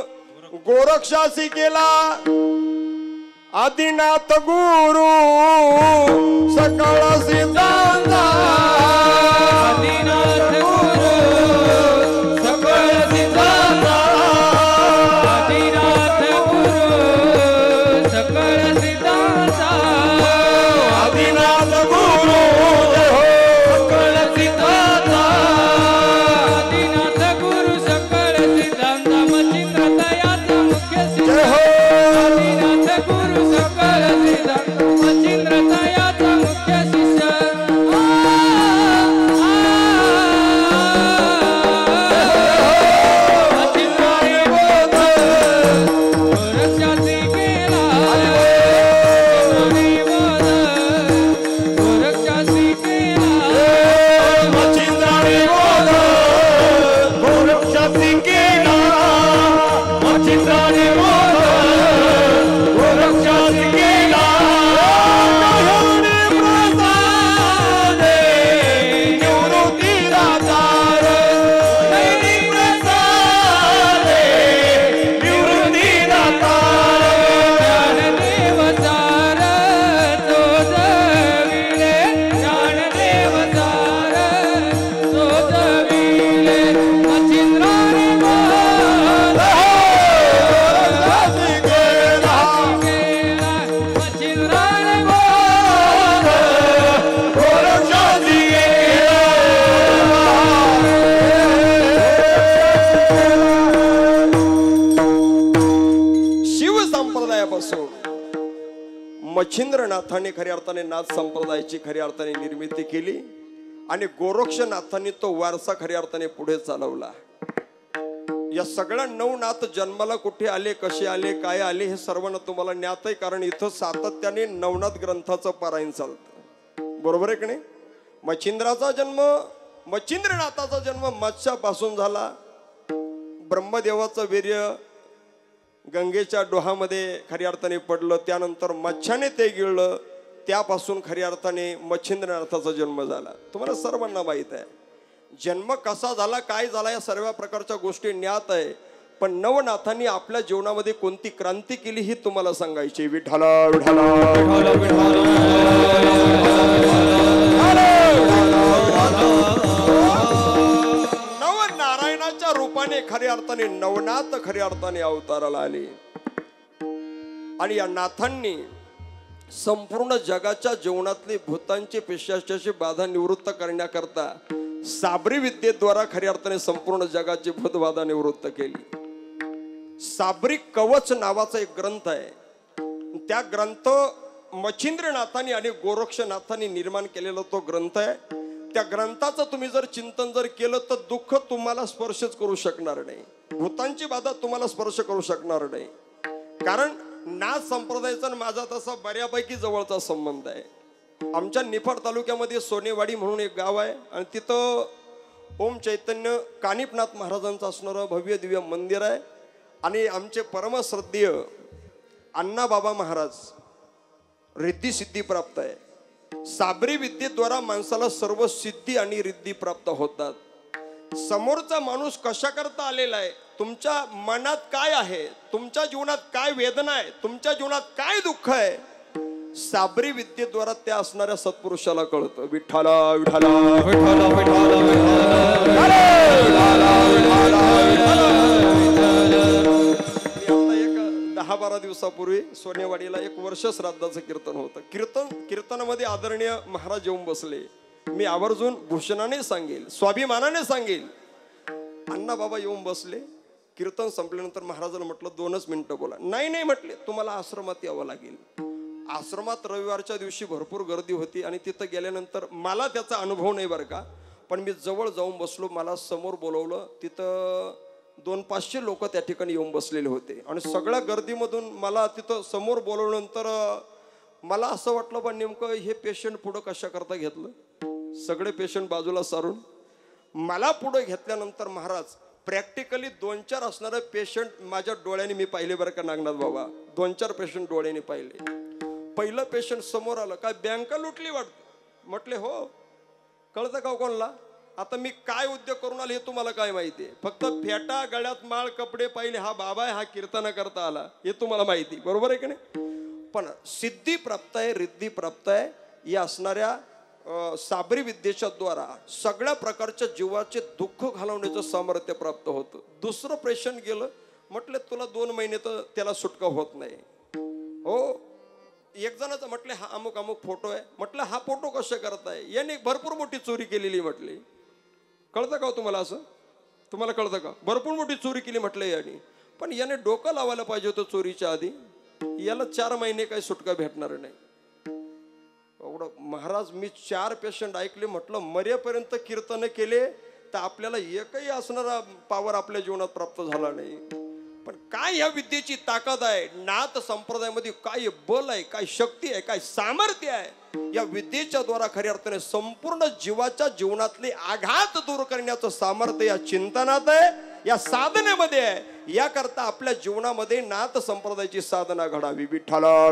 गोरक्षासी केला. आदिनाथ गुरु सकळ सिद्धांत. आदिनाथ गुरु सकळ सिद्धांत. आदिनाथ गुरु सकळ सिद्धांत. आदिनाथ गुरु सकळ सिद्धांत. आदिनाथ गुरु सकळ सिद्धांत. मच्छिंद्र तयाचा मुख्य सिद्धांत. आदिनाथ गुरु सकळ सिद्धांत. मच्छिंद्र तयाचा मुख्य शिष्य. मच्छिंद्राने बोध गोरक्षासी केला. मच्छिंद्राने बोध गोरक्षासी केला. मच्छिंद्राने बोध गोरक्षासी केला. मच्छिंद्राने बोध गोरक्षासी केला. प्रसादे निवृत्ती दातार. दैनिक प्रसादे निवृत्ती दातार. ज्ञानदेव सार शोधविले. ज्ञानदेव सार शोधविले. मच्छिंद्राने बोध गोरक्षासी केला. केला. मच्छिंद्राने बोध गोरक्षासी शिव संप्रदायापासून मच्छिंद्रनाथांनी खऱ्या अर्थाने नाथ संप्रदायाची खऱ्या अर्थाने निर्मिती केली आणि गोरक्षनाथांनी तो वारसा खऱ्या अर्थाने पुढे चालवला. या सगळ्या नवनाथ जन्माला कुठे आले, कसे आले, काय आले हे सर्वांना तुम्हाला ज्ञात आहे. कारण इथं सातत्याने नवनाथ ग्रंथाचं पारायण चालतं. बरोबर आहे की नाही? मच्छिंद्रनाथाचा जन्म मत्स्यापासून झाला. ब्रह्मदेवाचं वीर्य गंगेच्या डोहामध्ये खऱ्या अर्थाने पडलं. त्यानंतर मच्छाने ते गिळलं. त्यापासून खऱ्या अर्थाने मच्छिंद्रनाथाचा जन्म झाला. तुम्हाला सर्वांना माहित आहे जन्म कसा झाला, काय झाला, या सर्व प्रकारच्या गोष्टी ज्ञात आहे. पण नवनाथांनी आपल्या जीवनामध्ये कोणती क्रांती केली ही तुम्हाला सांगायची. विठ्ठला विठ्ठला नवनारायणाच्या रूपाने खऱ्या अर्थाने नवनाथ खऱ्या अर्थाने अवताराला आले. आणि या नाथांनी संपूर्ण जगाच्या जीवनातली भूतांची पिशाचाची बाधा निवृत्त करण्याकरता साबरी विद्येद्वारा खऱ्या अर्थाने संपूर्ण जगाची भूतबाधा निवृत्त केली. साबरी कवच नावाचा एक ग्रंथ आहे. त्या ग्रंथ मच्छिंद्रनाथांनी आणि गोरक्षनाथांनी निर्माण केलेला तो ग्रंथ आहे. त्या ग्रंथाचं तुम्ही जर चिंतन जर केलं तर दुःख तुम्हाला स्पर्शच करू शकणार नाही. भूतांची बाधा तुम्हाला स्पर्श करू शकणार नाही. कारण नाथ संप्रदायाचा माझा तसा बऱ्यापैकी जवळचा संबंध आहे. आमच्या निफाड तालुक्यामध्ये सोनेवाडी म्हणून एक गाव आहे आणि तिथं ओम चैतन्य कानिपनाथ महाराजांचं असणारं भव्य दिव्य मंदिर आहे. आणि आमचे परमश्रद्धेय अण्णाबाबा महाराज रिद्धी सिद्धी प्राप्त आहे. साबरी विद्येद्वारा माणसाला सर्व सिद्धी आणि रिद्धी प्राप्त होतात. समोरचा माणूस कशा करता आलेला आहे, तुमच्या मनात काय आहे, तुमच्या जीवनात काय वेदना आहे, तुमच्या जीवनात काय दुःख आहे, साबरी विद्येद्वारा त्या असणाऱ्या सत्पुरुषाला कळतं. विठ्ठला विठ्ठला विठ्ठला विठ्ठला एक 10-12 दिवसापूर्वी सोनेवाडीला एक वर्ष श्राद्धाचं कीर्तन होतं. कीर्तनामध्ये आदरणीय महाराज येऊन बसले. मी आवर्जून भूषणाने सांगेल, स्वाभिमानाने सांगेल, अण्णा बाबा येऊन बसले. कीर्तन संपल्यानंतर महाराजांना म्हटलं 2च मिनिटं बोला. नाही म्हटले, तुम्हाला आश्रमात यावं लागेल. आश्रमात रविवारच्या दिवशी भरपूर गर्दी होती आणि तिथं गेल्यानंतर मला त्याचा अनुभव नाही बरं का, पण मी जवळ जाऊन बसलो, मला समोर बोलवलं, तिथं 200-500 लोक त्या ठिकाणी येऊन बसलेले होते आणि सगळ्या गर्दीमधून मला तिथं समोर बोलवल्यानंतर मला असं वाटलं बा नेमकं हे पेशंट पुढं कशा करता घेतलं. सगळे पेशंट बाजूला सारून मला पुढे घेतल्यानंतर महाराज प्रॅक्टिकली 2-4 असणारे पेशंट माझ्या डोळ्याने मी पाहिले बरं का नागनाथ बाबा. 2-4 पेशंट डोळ्याने पाहिले. पहिलं पेशंट समोर आलं, काय बँका लुटली वाटतं. म्हटले हो. कळतं का कोणाला. आता मी काय उद्योग करून आले हे तुम्हाला काय माहिती आहे. फक्त फेटा गळ्यात माळ कपडे पाहिले हा बाबा आहे, हा कीर्तन करता आला हे तुम्हाला माहिती, बरोबर आहे की नाही. पण सिद्धी प्राप्त आहे, रिद्धी प्राप्त आहे या असणाऱ्या साबरी विद्येच्या द्वारा सगळ्या प्रकारच्या जीवाचे दुःख घालवण्याचं सामर्थ्य प्राप्त होतं. दुसरं पेशंट गेलं, म्हटलं तुला 2 महिने तर त्याला सुटका होत नाही. हो. एक जणाचं म्हटले हा अमुक अमुक फोटो आहे. म्हटलं हा फोटो कसे करताय. याने भरपूर मोठी चोरी केलेली म्हटली. कळतं का तुम्हाला. असं तुम्हाला कळतं का. भरपूर मोठी चोरी केली म्हटलं याने. पण याने डोकं लावायला पाहिजे होतं चोरीच्या आधी. याला 4 महिने काही सुटका भेटणार नाही. एवढं महाराज मी 4 पेशंट ऐकले. म्हटलं मरेपर्यंत कीर्तन केले तर आपल्याला एकही असणारा पावर आपल्या जीवनात प्राप्त झाला नाही. पण काय ह्या विद्येची ताकद आहे. नाथ संप्रदायामध्ये काय बल आहे, काय शक्ती आहे, काय सामर्थ्य आहे. या विद्येच्या द्वारा खऱ्या अर्थाने संपूर्ण जीवाच्या जीवनातले आघात दूर करण्याचं सामर्थ्य या चिंतनात आहे, या साधनेमध्ये आहे. याकरता आपल्या जीवनामध्ये नाथ संप्रदायाची साधना घडावी. विठ्ठला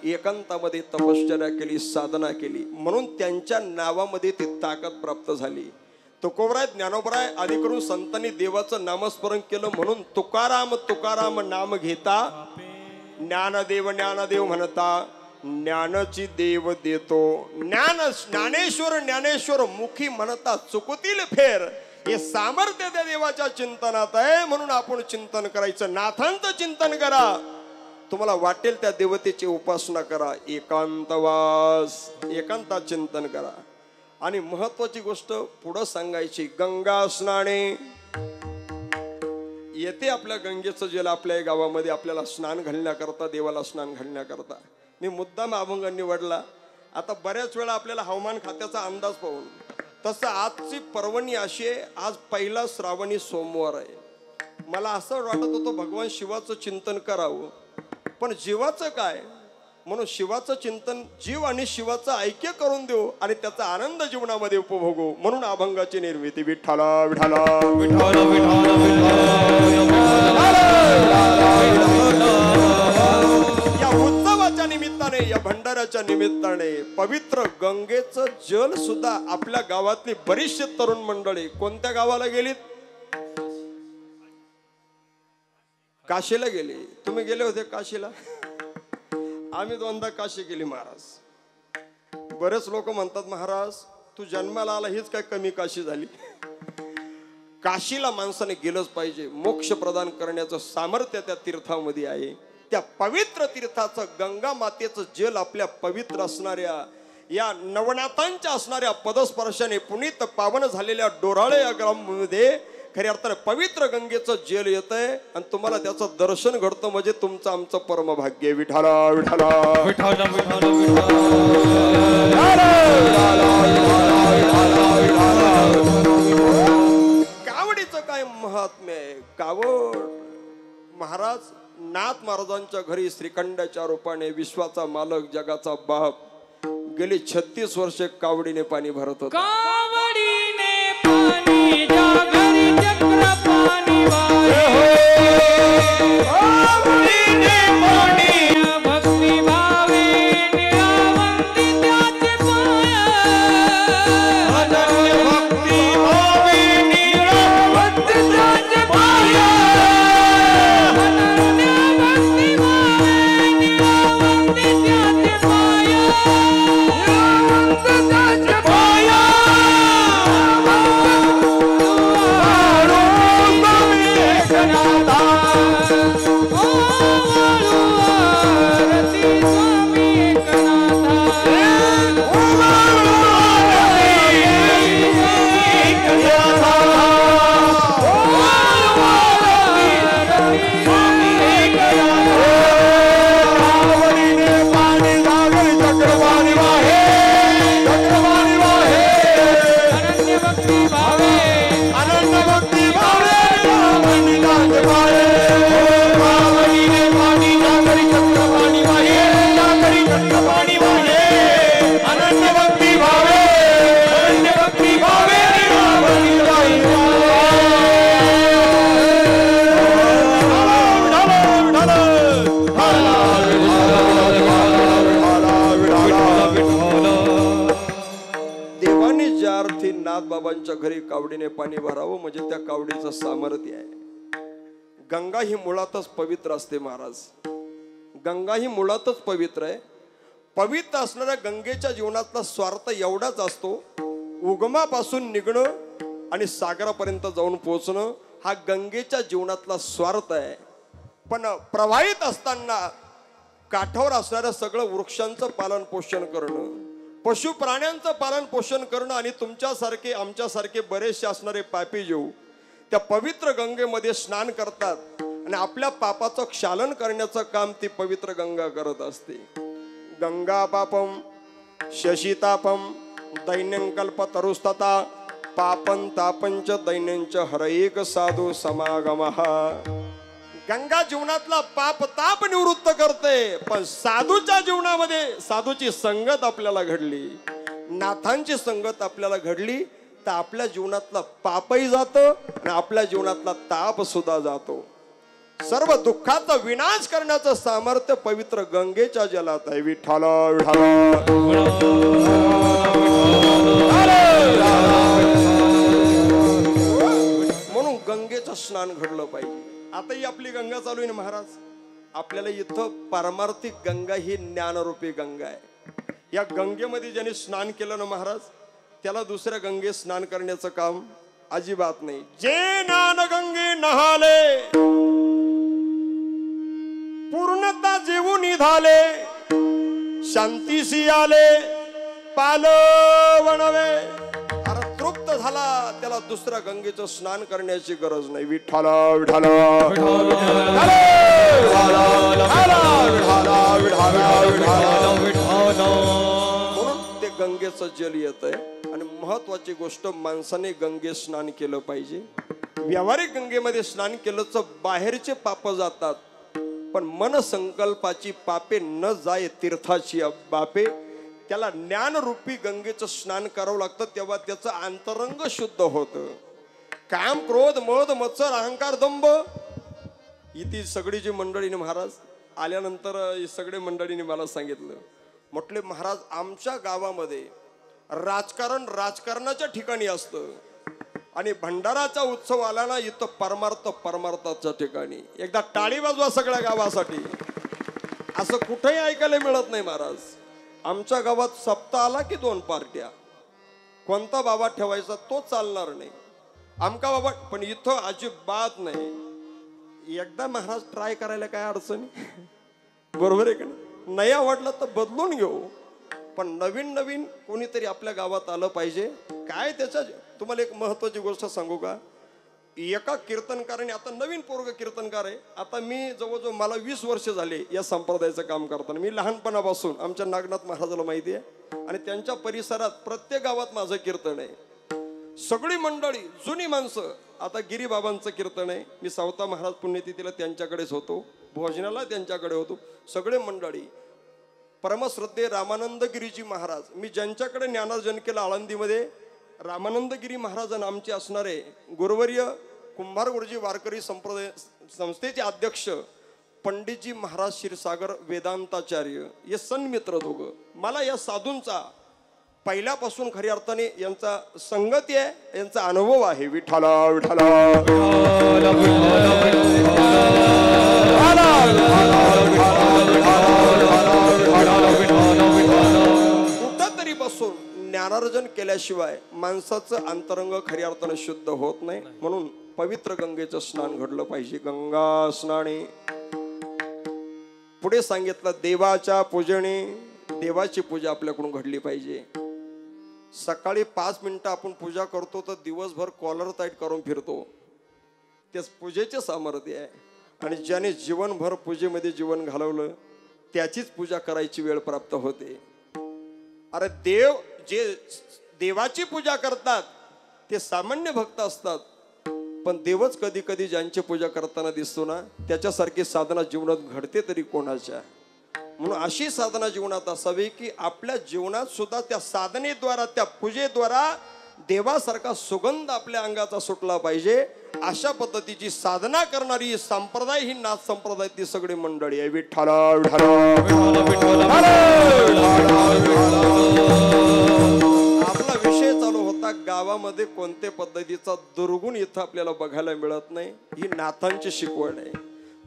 एकांतामध्ये तपश्चर्या केली, साधना केली, म्हणून त्यांच्या नावामध्ये ती ताकद प्राप्त झाली. तुकोबराय ज्ञानोबराय आदी करून संतांनी देवाचं नामस्मरण केलं. म्हणून तुकाराम तुकाराम नाम घेता ज्ञानदेव ज्ञानदेव म्हणता ज्ञानाची देव देतो. ज्ञानेश्वर ज्ञानेश्वर मुखी म्हणता चुकतील फेर. हे सामर्थ्य त्या देवाच्या चिंतनात आहे. म्हणून आपण चिंतन करायचं. नाथांचं चिंतन करा. तुम्हाला वाटेल त्या देवतेची उपासना करा. एकांतवास, एकांतात चिंतन करा. आणि महत्वाची गोष्ट पुढं सांगायची. गंगा स्नाने येते आपल्या गंगेचं जल आपल्या गावामध्ये आपल्याला स्नान घालण्याकरता, देवाला स्नान घालण्याकरता. मी मुद्दाम अभंग निवडला. आता बऱ्याच वेळा आपल्याला हवामान खात्याचा अंदाज पाहून तसं आजची पर्वणी अशी आहे. आज पहिला श्रावणी सोमवार आहे. मला असं वाटत होतं भगवान शिवाचं चिंतन करावं, पण जीवाचं काय. म्हणून शिवाचं चिंतन, जीव आणि शिवाचं ऐक्य करून देऊ आणि त्याचा आनंद जीवनामध्ये उपभोगू. म्हणून अभंगाची निर्मिती. विठ्ठला विठ्ठला विठ्ठला या उत्सवाच्या निमित्ताने, या भंडाऱ्याच्या निमित्ताने पवित्र गंगेचं जल सुद्धा आपल्या गावातली बरीचशी तरुण मंडळी कोणत्या गावाला गेलीत. काशीला गेली. तुम्ही गेले होते काशीला. आम्ही 2दा काशी गेली महाराज. बरेच लोक म्हणतात महाराज तू जन्माला आला हीच काय कमी काशी झाली. काशीला माणसाने गेलंच पाहिजे. मोक्ष प्रदान करण्याचं सामर्थ्य त्या तीर्थामध्ये आहे. त्या पवित्र तीर्थाचं, गंगा मातेचं जल आपल्या पवित्र असणाऱ्या, या नवनाथांच्या असणाऱ्या पदस्पर्शाने पुनीत पावन झालेल्या डोराळे या ग्राममध्ये खऱ्या अर्थाने पवित्र गंगेचं जल येत आहे आणि तुम्हाला त्याचं दर्शन घडतं. म्हणजे तुमचं आमचं परम भाग्य. विठ्ठला विठ्ठला विठ्ठला कावडीचं काय महात्म्य आहे. कावड महाराज नाथ महाराजांच्या घरी श्रीखंडाच्या रूपाने विश्वाचा मालक, जगाचा बाप गेली 36 वर्षे कावडीने पाणी भरत होता. कावडीने पाणी जागरी चक्र पाणी वाहे. कावडीने पाणी भक्ती भावे निळावंती त्याचे पाय. अनन्य भक्ती भावे निळावंती त्याचे पाय. अनन्य भक्ती भावे निळावंती त्याचे पाय. निळावंती त्याचे पाय. परमार्थी नाथ बाबांच्या घरी कावडीने पाणी भरावं म्हणजे त्या कावडीचं सामर्थ्य आहे. गंगा ही मुळातच पवित्र असते महाराज. गंगा ही मुळातच पवित्र आहे. पवित्र असणाऱ्या गंगेच्या जीवनातला स्वार्थ एवढाच असतो, उगमापासून निघणं आणि सागरापर्यंत जाऊन पोहोचणं हा गंगेच्या जीवनातला स्वार्थ आहे. पण प्रवाहित असताना काठावर असणाऱ्या सगळं वृक्षांचं पालन पोषण करणं, पशु प्राण्यांचं पालन पोषण करणं आणि तुमच्यासारखे आमच्यासारखे बरेचसे असणारे पापी जीव त्या पवित्र गंगेमध्ये स्नान करतात आणि आपल्या पापाचं क्षालन करण्याचं काम ती पवित्र गंगा करत असते. गंगा पापम शशितापम दैन्यंकल्प तरुस्तता पापं तापंच दैन्यंच हरएक साधू समागमः. गंगा जीवनातला पाप ताप निवृत्त करते. पण साधूच्या जीवनामध्ये साधूची संगत आपल्याला घडली, नाथांची संगत आपल्याला घडली तर आपल्या जीवनातला पापही जातो आणि आपल्या जीवनातला ताप सुद्धा जातो. सर्व दुःखाचा विनाश करण्याचं सामर्थ्य पवित्र गंगेच्या जलात आहे. विठ्ठल म्हणून गंगेचं स्नान घडलं पाहिजे. आता ही आपली गंगा चालू आहे ना महाराज. आपल्याला इथं पारमार्थिक गंगा ही ज्ञानरूपी गंगा आहे. या गंगेमध्ये ज्याने स्नान केलं ना महाराज त्याला दुसऱ्या गंगेत स्नान करण्याचं काम अजिबात नाही. जे ज्ञान गंगे नहाले पूर्णता जेवून निघाले शांतीशी आले पालवणवे. अरे तृप्त झाला त्याला दुसऱ्या गंगेचं स्नान करण्याची गरज नाही. विठ्ठल विठ्ठल म्हणून ते गंगेचं जल येत आहे. आणि महत्वाची गोष्ट माणसाने गंगे स्नान केलं पाहिजे. व्यावहारिक गंगेमध्ये स्नान केलं तर बाहेरचे पाप जातात पण मन संकल्पाची पापे न जाय तीर्थाची बापे. त्याला ज्ञानरूपी गंगेचं स्नान करावं लागतं तेव्हा त्याचं अंतरंग शुद्ध होतं. काम क्रोध मद मत्सर अहंकार दंभ इथे सगळी जी मंडळीने महाराज आल्यानंतर सगळे मंडळीने मला सांगितलं, म्हटले महाराज आमच्या गावामध्ये राजकारण राजकारणाच्या ठिकाणी असतं आणि भंडाराचा उत्सव आला ना इथं परमार्थ परमार्थाच्या ठिकाणी. एकदा टाळी वाजवा सगळ्या गावासाठी. असं कुठेही ऐकायला मिळत नाही महाराज. आमच्या गावात सप्ताह आला की 2 पार्ट्या. कोणता बाबा ठेवायचा तो चालणार नाही. आमका बाबा पण इथं अजिबात नाही. एकदा महाराज ट्राय करायला काय अडचण बरोबर आहे का नाही आवडलं तर बदलून घेऊ पण नवीन नवीन कोणीतरी आपल्या गावात आलं पाहिजे. काय त्याच्या तुम्हाला एक महत्वाची गोष्ट सांगू का. एका कीर्तनकाराने आता नवीन पोरग कीर्तनकार आहे. आता मी जवळजवळ मला 20 वर्ष झाले या संप्रदायाचं काम करताना. मी लहानपणापासून आमच्या नागनाथ महाराजाला माहिती आहे आणि त्यांच्या परिसरात प्रत्येक गावात माझं कीर्तन आहे. सगळी मंडळी जुनी माणसं. आता गिरीबाबांचं कीर्तन आहे. मी सावता महाराज पुण्यतिथीला त्यांच्याकडेच होतो, भोजनाला त्यांच्याकडे होतो. सगळे मंडळी परमश्रद्धे रामानंदगिरीजी महाराज. मी ज्यांच्याकडे ज्ञानार्जन केलं आळंदीमध्ये रामानंदगिरी महाराज आमचे असणारे गुरुवर्य कुंभार गुरुजी वारकरी संप्रदाय संस्थेचे अध्यक्ष पंडितजी महाराज क्षीरसागर वेदांताचार्य हे सन्मित्र दोघं. मला या साधूंचा पहिल्यापासून खऱ्या अर्थाने यांचा संगती आहे, यांचा अनुभव आहे. विठ्ठल विठ्ठल कुठंतरी बसून ज्ञानार्जन केल्याशिवाय माणसाचं अंतरंग खऱ्या अर्थाने शुद्ध होत नाही. म्हणून पवित्र गंगेचं स्नान घडलं पाहिजे. गंगा स्नाने पुढे सांगितलं देवाच्या पूजने. देवाची पूजा आपल्याकडून घडली पाहिजे. सकाळी 5 मिनिटं आपण पूजा करतो तर दिवसभर कॉलर टाईट करून फिरतो. तेच पूजेचे सामर्थ्य आहे. आणि ज्याने जीवनभर पूजेमध्ये जीवन घालवलं त्याचीच पूजा करायची वेळ प्राप्त होते. अरे देव जे देवाची पूजा करतात ते सामान्य भक्त असतात पण देवच कधी कधी ज्यांची पूजा करताना दिसतो ना त्याच्यासारखी साधना जीवनात घडते तरी कोणाच्या. म्हणून अशी साधना जीवनात असावी की आपल्या जीवनात सुद्धा त्या साधनेद्वारा त्या पूजेद्वारा देवासारखा सुगंध आपल्या अंगाचा सुटला पाहिजे. अशा पद्धतीची साधना करणारी संप्रदाय ही नाथ संप्रदाय ती सगळी मंडळी आहे. विठ्ठल आपला विषय चालू होता गावामध्ये कोणत्या पद्धतीचा दुर्गुण इथं आपल्याला बघायला मिळत नाही. ही नाथांची शिकवण आहे.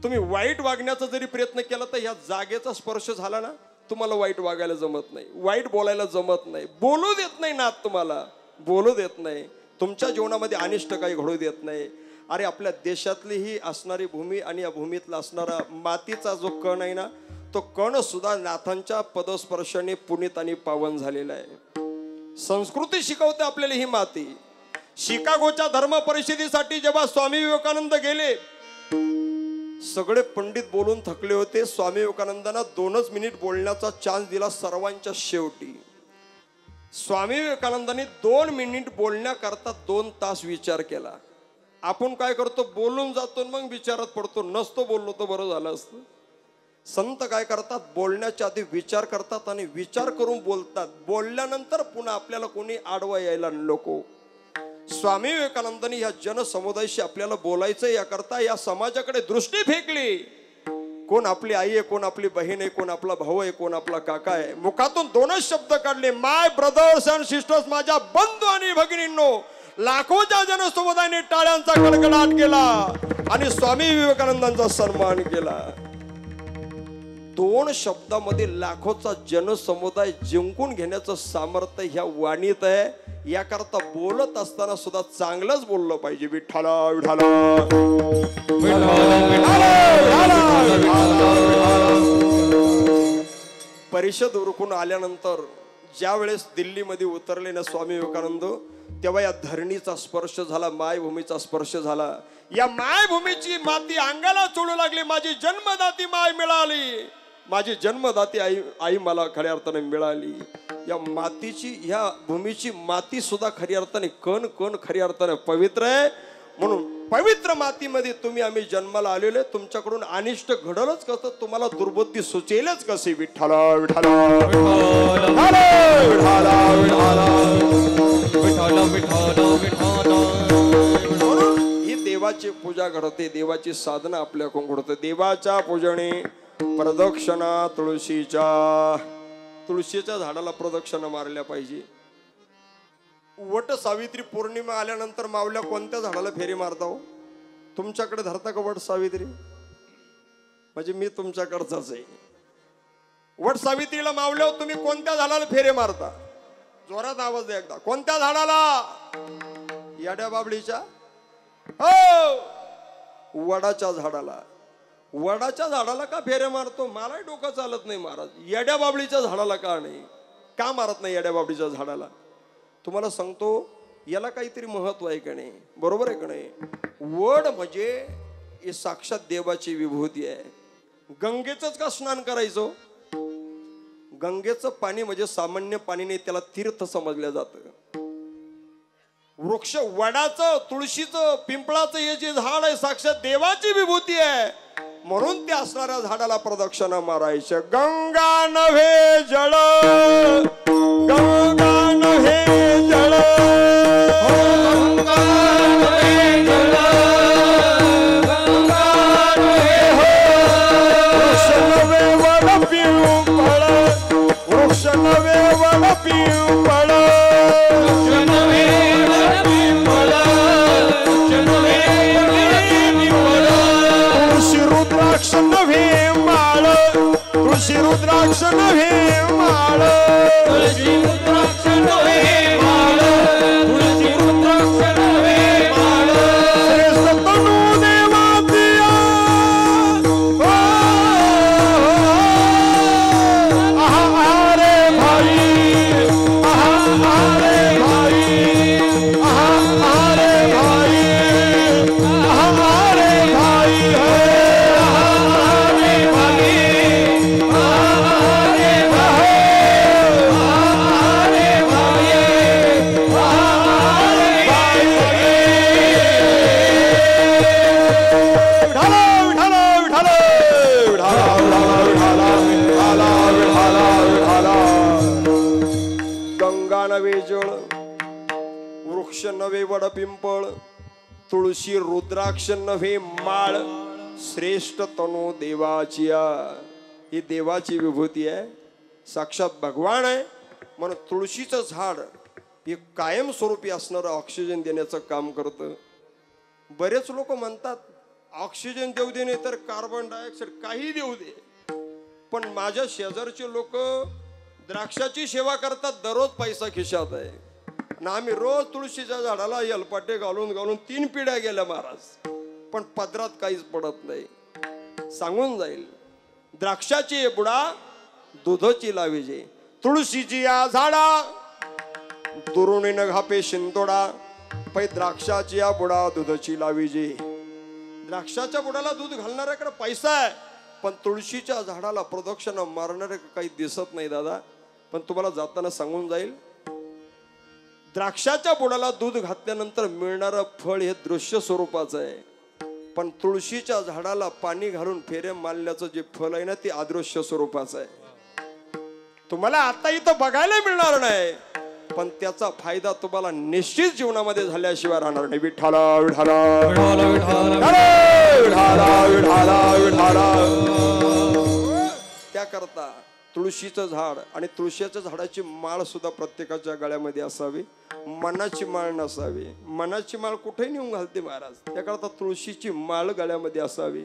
तुम्ही वाईट वागण्याचा जरी प्रयत्न केला तर ह्या जागेचा स्पर्श झाला ना, तुम्हाला वाईट वागायला जमत नाही, वाईट बोलायला जमत नाही, बोलू देत नाही नाथ, तुम्हाला बोलू देत नाही, तुमच्या जीवनामध्ये अनिष्ट काही घडू देत नाही. अरे आपल्या देशातली ही असणारी भूमी आणि या भूमीतला असणारा मातीचा जो कण आहे ना, तो कण सुद्धा नाथांच्या पदस्पर्शाने पुनीत आणि पावन झालेला आहे. संस्कृती शिकवते आपल्याला ही माती. शिकागोच्या धर्म परिषदेसाठी जेव्हा स्वामी विवेकानंद गेले, सगळे पंडित बोलून थकले होते. स्वामी विवेकानंदांना 2च मिनिट बोलण्याचा चान्स दिला सर्वांच्या शेवटी. स्वामी विवेकानंदांनी 2 मिनिट बोलण्याकरता 2 तास विचार केला. आपण काय करतो, बोलून जातो मग विचारात पडतो, नसतो बोललो तर बरं झालं असतं. संत काय करतात, बोलण्याच्या आधी विचार करतात आणि विचार करून बोलतात. बोलल्यानंतर पुन्हा आपल्याला कोणी आडवा यायला नको. स्वामी विवेकानंदांनी या जनसमुदायाशी आपल्याला बोलायचं, याकरता या समाजाकडे दृष्टी फेकली. कोण आपली आई आहे, कोण आपली बहीण आहे, कोण आपला भाऊ आहे, कोण आपला काका आहे. मुखातून 2च शब्द काढले, माय ब्रदर्स अँड सिस्टर्स, माझ्या बंधू आणि भगिनींनो. लाखोच्या जनसमुदायाने टाळ्यांचा कडकडाट केला आणि स्वामी विवेकानंदांचा सन्मान केला. 2 शब्दामध्ये लाखोचा जनसमुदाय जिंकून घेण्याचं सामर्थ्य ह्या वाणीत आहे. याकरता बोलत असताना सुद्धा चांगलंच बोललं पाहिजे. विठ्ठला विठ्ठला परिषद उरकून आल्यानंतर ज्या वेळेस दिल्लीमध्ये उतरले ना स्वामी विवेकानंद, तेव्हा या धरणीचा स्पर्श झाला, मायभूमीचा स्पर्श झाला. या मायभूमीची माती अंगाला चोळू लागली. माझी जन्मदाती माय मिळाली, माझी जन्मदाती आई मला खऱ्या अर्थाने मिळाली. या मातीची, ह्या भूमीची माती सुद्धा खऱ्या अर्थाने कण कण खऱ्या अर्थाने पवित्र आहे. म्हणून पवित्र मातीमध्ये तुम्ही आम्ही जन्माला आलेले. तुमच्याकडून अनिष्ट घडलच कसं, तुम्हाला दुर्बुद्धी सुचेलच कसे. विठ्ठला विठ्ठला म्हणून ही देवाची पूजा घडते, देवाची साधना आपल्याकडून घडते. देवाच्या पूजने प्रदक्षिणा तुळशीच्या झाडाला प्रदक्षिणा मारल्या पाहिजे. वट सावित्री पौर्णिमा आल्यानंतर मावल्या कोणत्या झाडाला फेरी मारता हो? तुमच्याकडे धरता का वट सावित्री? म्हणजे मी तुमच्याकडचाच आहे. वट सावित्रीला मावल्या तुम्ही कोणत्या झाडाला फेरे मारता? जोरात आवाज द्या एकदा. कोणत्या झाडाला? येड्या बाबळीच्या? हो, वडाच्या झाडाला. वडाच्या झाडाला का फेरे मारतो? मलाही डोकं चालत नाही महाराज. येड्या बाबळीच्या झाडाला का नाही, का मारत नाही येड्या बाबळीच्या झाडाला? तुम्हाला सांगतो, याला काहीतरी महत्व आहे का नाही, बरोबर आहे का नाही? वड म्हणजे हे साक्षात देवाची विभूती आहे. गंगेचंच का स्नान करायचं? गंगेचं पाणी म्हणजे सामान्य पाणी नाही, त्याला तीर्थ समजलं जातं. वृक्ष वडाचं, तुळशीचं, पिंपळाचं हे जे झाड आहे साक्षात देवाची विभूती आहे. म्हणून त्या असणाऱ्या झाडाला प्रदक्षिणा मारायच्या. गंगा नव्हे जळ, गंगा नव्हे जळ, गंगा नव्हे जळ, गंगा नव्हे हो. वृक्ष नव्हे वड पिंपळ, वृक्ष नव्हे वड पिंपळ, वृक्ष नव्हे वड पिंपळ, वृक्ष नव्हे वड पिंपळ. तुळशी रुद्राक्ष नव्हे माळ, तुळशी रुद्राक्ष नव्हे माळ, तुळशी रुद्राक्ष नव्हे माळ, तुळशी रुद्राक्ष नव्हे माळ. श्रेष्ठ तनू देवातिया, आहा रे भाई, आहा रे भाई, आहा रे भाई, आहा रे भाई, आहा रे भाई, आहा रे भाई. गंगा नवे जळ, वृक्ष नवे वड पिंपळ, तुळशी रुद्राक्ष नव्हे माळ, श्रेष्ठ तनु देवाचिया. ही देवाची विभूती आहे, साक्षात भगवान आहे. म्हणून तुळशीचं झाड हे कायमस्वरूपी असणारं ऑक्सिजन देण्याचं काम करतं. बरेच लोक म्हणतात ऑक्सिजन देऊ दे नाही तर कार्बन डायऑक्साईड काही देऊ दे, पण माझ्या शेजारचे लोक द्राक्षाची सेवा करतात, दररोज पैसा खिशात आहे ना. आम्ही रोज तुळशीच्या झाडाला यलपाटे घालून घालून 3 पिढ्या गेल्या महाराज, पण पदरात काहीच पडत नाही. सांगून जाईल द्राक्षाची बुडा दुधाची लावीजे, तुळशीची या झाडा दुरुणी न घापे शिंतोडा, पै द्राक्षाची या बुडा दुधाची लावीजे. द्राक्षाच्या बुडाला दूध घालणाऱ्याकडे पैसा आहे, पण तुळशीच्या झाडाला प्रदक्षिणा मारणारे काही दिसत नाही दादा. पण तुम्हाला जाताना सांगून जाईल, द्राक्षाच्या बुडाला दूध घातल्यानंतर मिळणारं फळ हे दृश्य स्वरूपाचं आहे, पण तुळशीच्या झाडाला पाणी घालून फेऱ्या मारल्याचं जे फळ आहे ना ते अदृश्य स्वरूपाचं आहे. तुम्हाला आता इथं बघायला मिळणार नाही, पण त्याचा फायदा तुम्हाला निश्चित जीवनामध्ये झाल्याशिवाय राहणार नाही. विठाला विठाला विठाला विठाला विठाला विठाला. त्याकरता तुळशीचं झाड आणि तुळशीच्या झाडाची माळ सुद्धा प्रत्येकाच्या गळ्यामध्ये असावी, मनाची माळ नसावी. मनाची माळ कुठेही नेऊन घालते महाराज, त्याकरता तुळशीची माळ गळ्यामध्ये असावी.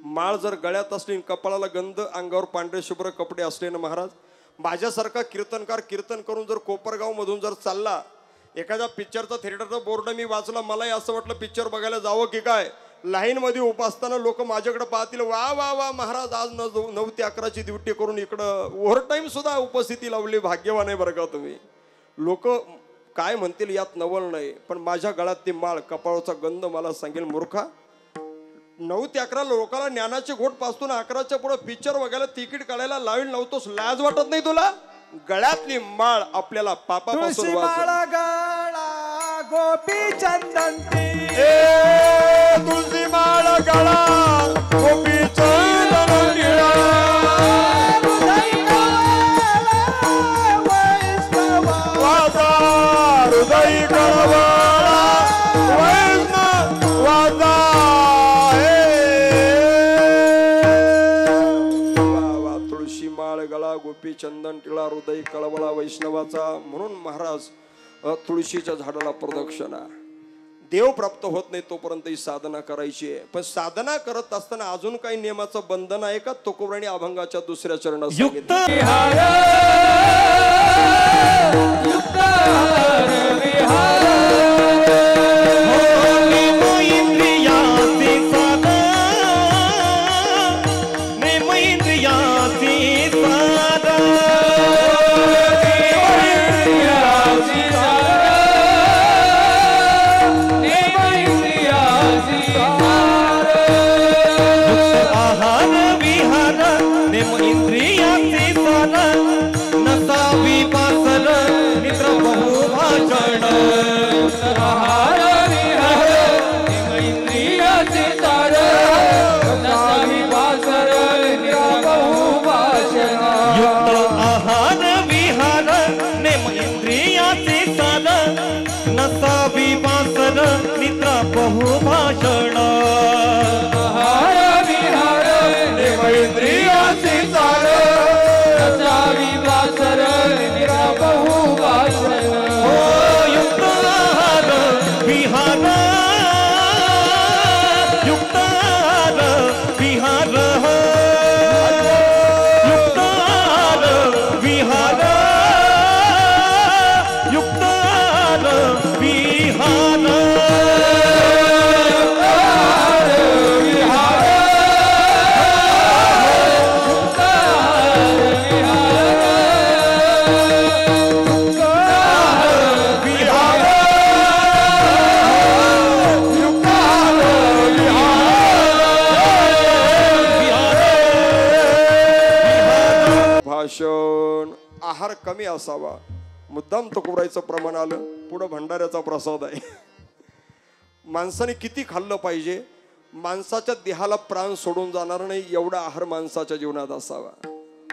माळ जर गळ्यात असली, कपाळाला गंध, अंगावर पांढरे शुभ्र कपडे असले ना महाराज, माझ्यासारखा कीर्तनकार कीर्तन करून जर कोपरगाव मधून जर चालला, एखाद्या पिक्चरचा थिएटरचा बोर्ड मी वाचला, मलाही असं वाटलं पिक्चर बघायला जावं की काय. लाईन मध्ये उभा असताना लोक माझ्याकडे पाहतील, वा वा वा महाराज आज 9 ते 11ची ड्युटी करून इकडं ओव्हरटाईम सुद्धा उपस्थिती लावली, भाग्यवान आहे बरं का तुम्ही. लोक काय म्हणतील यात नवल नाही, पण माझ्या गळ्यात ती माळ, कपाळाचा गंध मला सांगेल मूर्खा, 9 ते 11 लोकांना ज्ञानाचे घोट पाचतून 11च्या पुढे पिक्चर बघायला तिकीट काढायला लावील नव्हतोस, लाज वाटत नाही तुला? गळ्यातली माळ आपल्याला पापापासून गोपी चंदन तुळशी माळ गळा गोपी चंदन वाजा हृदय कळवळा वैष्णव वाजा. तुळशी माळ गळा गोपी चंदन टिळा हृदय कळवळा वैष्णवाचा. म्हणून महाराज तुळशीच्या झाडाला प्रदक्षिणा. देव प्राप्त होत नाही तोपर्यंत ही साधना करायची आहे, पण साधना करत असताना अजून काही नियमाचं बंधन आहे का? तुकोबारांनी अभंगाच्या 2ऱ्या चरणात सांगितलं. बहुभाषण आहार विहार इंद्रियाचे सार, नसावी वासर निरा बहुभाषण. हो युक्त आहार विहार, युक्त आहार विहार, युक्त आहार विहार, युक्त आहार विहार. भाषण आहार कमी असावा, मुद्दाम तुकोबाराचं प्रमाण आलं. पुढं भंडाऱ्याचा प्रसाद आहे. माणसाने किती खाल्लं पाहिजे? माणसाच्या देहाला प्राण सोडून जाणार नाही एवढा आहार माणसाच्या जीवनात असावा.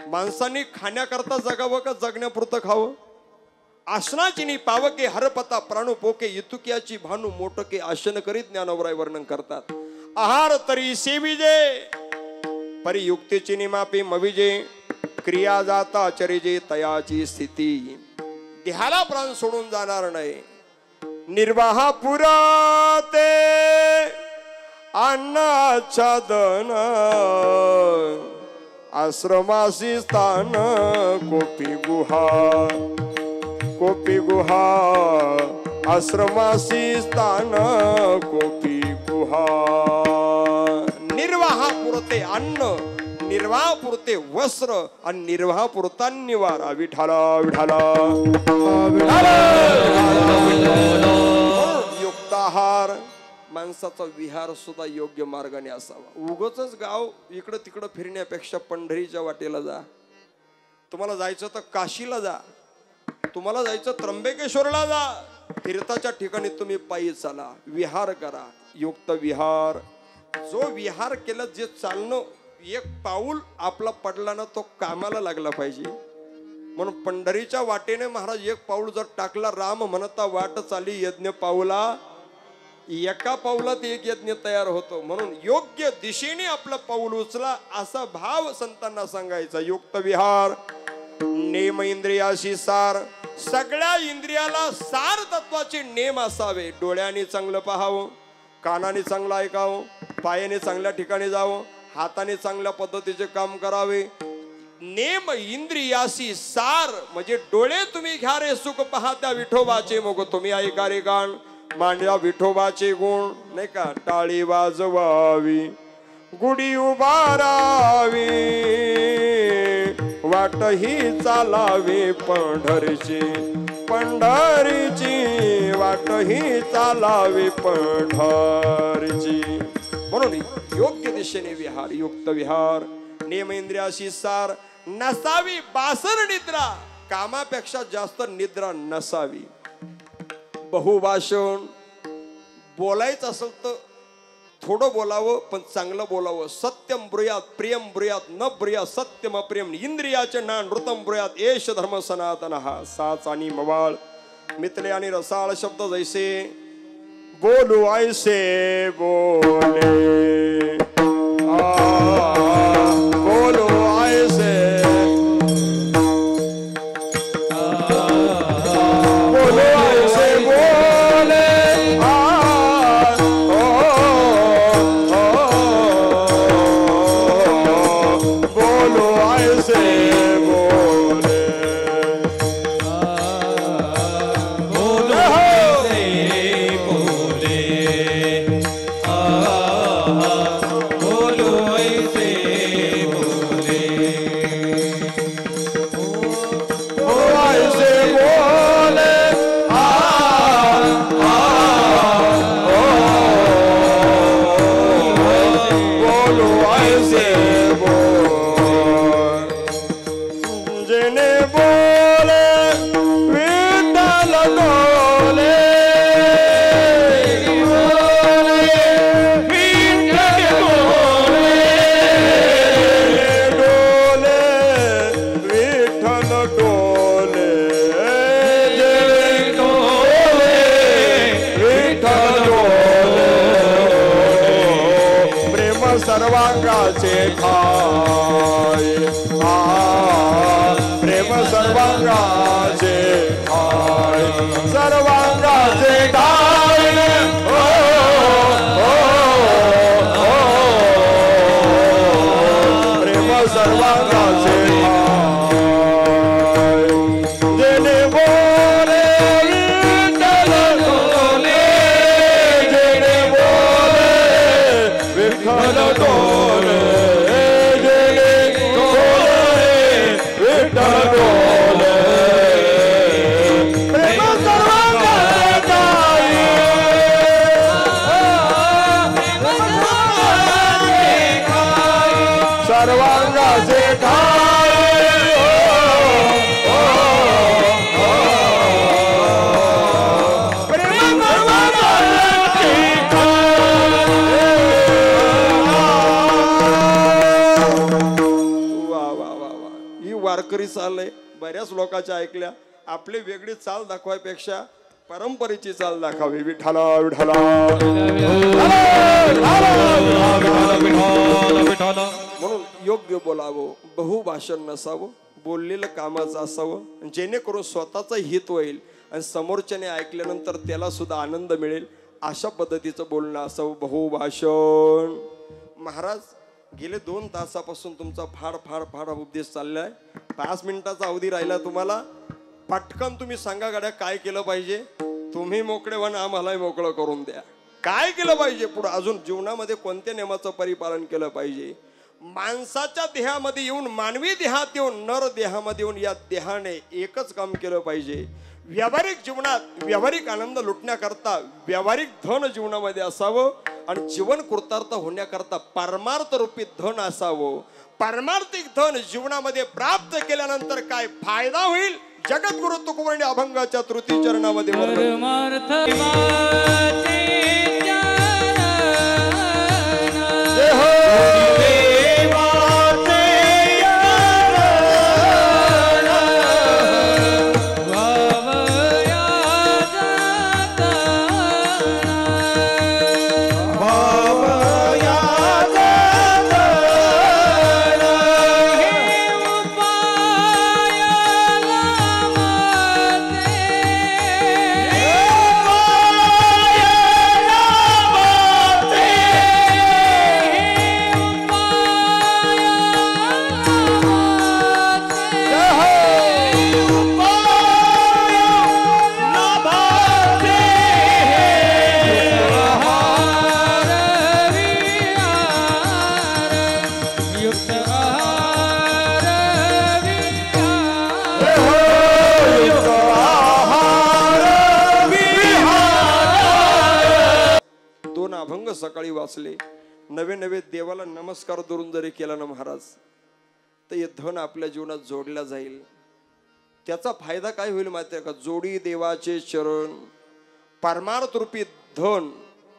माणसाने खाण्याकरता जगावं का जगण्यापुरतं खावं? आसनाचिनी पावके हरपता प्राणू पोके इतुक्याची भानू मोटके आशन करीत ज्ञानोबराय वर्णन करतात. आहार तरी सेविजे परी युक्तीची निमापी मविजे, क्रिया जाता चरिजे तयाची स्थिती. देहाला प्राण सोडून जाणार नाही. निर्वाहा पुराते अन्नाच्छादन आश्रमासी स्थान कोपी गुहा कोपी गुहा आश्रमासी स्थान कोपी गुहा. निर्वाहापुरते अन्न, निर्वाहापुरते वस्त्र आणि निर्वाहापुरता निवारा. विठाला विठाला युक्ताहार. माणसाचा विहार सुद्धा योग्य मार्गाने असावा. उगाचच गाव इकडं तिकडं फिरण्यापेक्षा पंढरीच्या वाटेला जा. तुम्हाला जायचं तर काशीला जा, तुम्हाला जायचं त्र्यंबकेश्वरला जा. तीर्थाच्या ठिकाणी तुम्ही पायी चाला, विहार करा. युक्त विहार. जो विहार केलं, जे चालणं एक पाऊल आपला पडला ना तो कामाला लागला पाहिजे. म्हणून पंढरीच्या वाटेने महाराज एक पाऊल जर टाकला, राम म्हणता वाट चाली यज्ञ पाऊला, एका पाऊलात एक यज्ञ तयार होतो. म्हणून योग्य दिशेने आपलं पाऊल उचला असा भाव संतांना सांगायचा. युक्त विहार. नेम इंद्रियाशी सार. सगळ्या इंद्रियाला सार तत्वाचे नेम असावे. डोळ्याने चांगलं पाहावं, कानाने चांगलं ऐकावं, पायाने चांगल्या ठिकाणी जावं, हाताने चांगल्या पद्धतीचे काम करावे. नेम इंद्रियाशी सार म्हणजे डोळे तुम्ही घ्या रे सुख पाहत्या विठोबाचे, मग तुम्ही ऐका रे गाण मांडा विठोबाचे गुण. नाही का. टाळी वाजवावी, गुढी उभारावी, वाट ही चालावी पंढरीची, पंढरीची वाट ही चालावी पंढरीची. म्हणून योग्य दिशेने विहार. युक्त विहार. नेम इंद्रियाशी सार. नसावी बासर निद्रा. कामापेक्षा जास्त निद्रा नसावी. बहुभाषण. बोलायचं असेल तर थोडं बोलावं पण चांगलं बोलावं. सत्यम ब्रूयात प्रियम ब्रूयात न ब्रूयात सत्यम अप्रियम. इंद्रियाचे ना नृतम ब्रूयात एष धर्म सनातन. हा साच आणि मवाळ मितले आणि रसाळ शब्द जैसे बोलू ऐसे बोले. बोलू ऐसे बोलू ऐसे बोले. बोलू ऐसे बोले. सर्वांगाचे खाय. प्रेम सर्वांगाचे खाय. सर्वांगाचे खाय. प्रेम सर्वांगाचे खाय. जेणे बोले विठ्ठल डोले. जेणे बोले विठ्ठल डोले. जेणे डोले विठ्ठल डोले. प्रेम सर्वांगाचे खाय. सर्वांगाचे खाय. प्रेम सर्वांगाचे वारकरी चाल आहे. बऱ्याच लोकांच्या ऐकल्या. आपली वेगळी चाल दाखवायपेक्षा परंपरेची चाल दाखवावी. विठाला विठाला. म्हणून योग्य बोलावं, बहुभाषण नसावं, बोललेलं कामाचं असावं, जेणेकरून स्वतःचं हित होईल आणि समोरच्याने ऐकल्यानंतर त्याला सुद्धा आनंद मिळेल, अशा पद्धतीचं बोलणं असावं. बहुभाषण. महाराज गेले 2 तासापासून तुमचा फाड फाड फाड उपदेश चाललाय. 5 मिनिटाचा अवधी राहिला तुम्हाला. पटकन तुम्ही सांगा गाड्या काय केलं पाहिजे. तुम्ही मोकळे व्हा, आम्हालाही मोकळं करून द्या. काय केलं पाहिजे पुढे, अजून जीवनामध्ये कोणत्या नियमाचं परिपालन केलं पाहिजे. माणसाच्या देहामध्ये येऊन, मानवी देहात येऊन, नर देहामध्ये येऊन या देहाने एकच काम केलं पाहिजे. व्यावहारिक जीवनात व्यावहारिक आनंद लुटण्याकरता व्यावहारिक धन जीवनामध्ये असावं आणि जीवन कृतार्थ होण्याकरता परमार्थ रूपी धन असावं. परमार्थिक धन जीवनामध्ये प्राप्त केल्यानंतर काय फायदा होईल, जगद्गुरु तुकोबंडी अभंगाच्या तृतीय चरणामध्ये परमार्थ सकाळी वाचले, नवे नवे देवाला नमस्कार धरून जरी केला ना महाराज, तर हे धन आपल्या जीवनात जोडला जाईल. त्याचा फायदा काय होईल माहिती आहे का. जोडी देवाचे चरण, परमार्थ रूपी धन.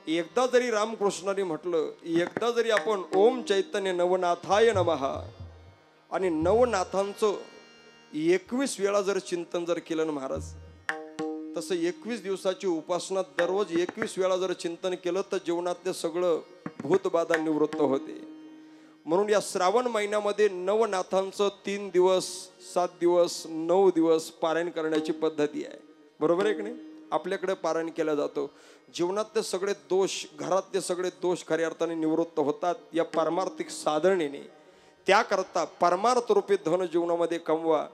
एकदा जरी रामकृष्णाने म्हटलं, एकदा जरी आपण ओम चैतन्य नवनाथाय नमः आणि नवनाथांचं 21 वेळा जर चिंतन जर केलं ना महाराज, तसं 21 दिवसाची उपासना दररोज 21 वेळा जर चिंतन केलं तर जीवनातले सगळं भूतबाधा निवृत्त होते. म्हणून या श्रावण महिन्यामध्ये नवनाथांचं 3 दिवस 7 दिवस 9 दिवस पारायण करण्याची पद्धती आहे. बरोबर आहे की नाही. आपल्याकडे पारायण केलं जातं. जीवनातले सगळे दोष, घरातले सगळे दोष खऱ्या अर्थाने निवृत्त होतात या परमार्थिक साधनेने. त्याकरता परमार्थ रूपी धन जीवनामध्ये कमवा.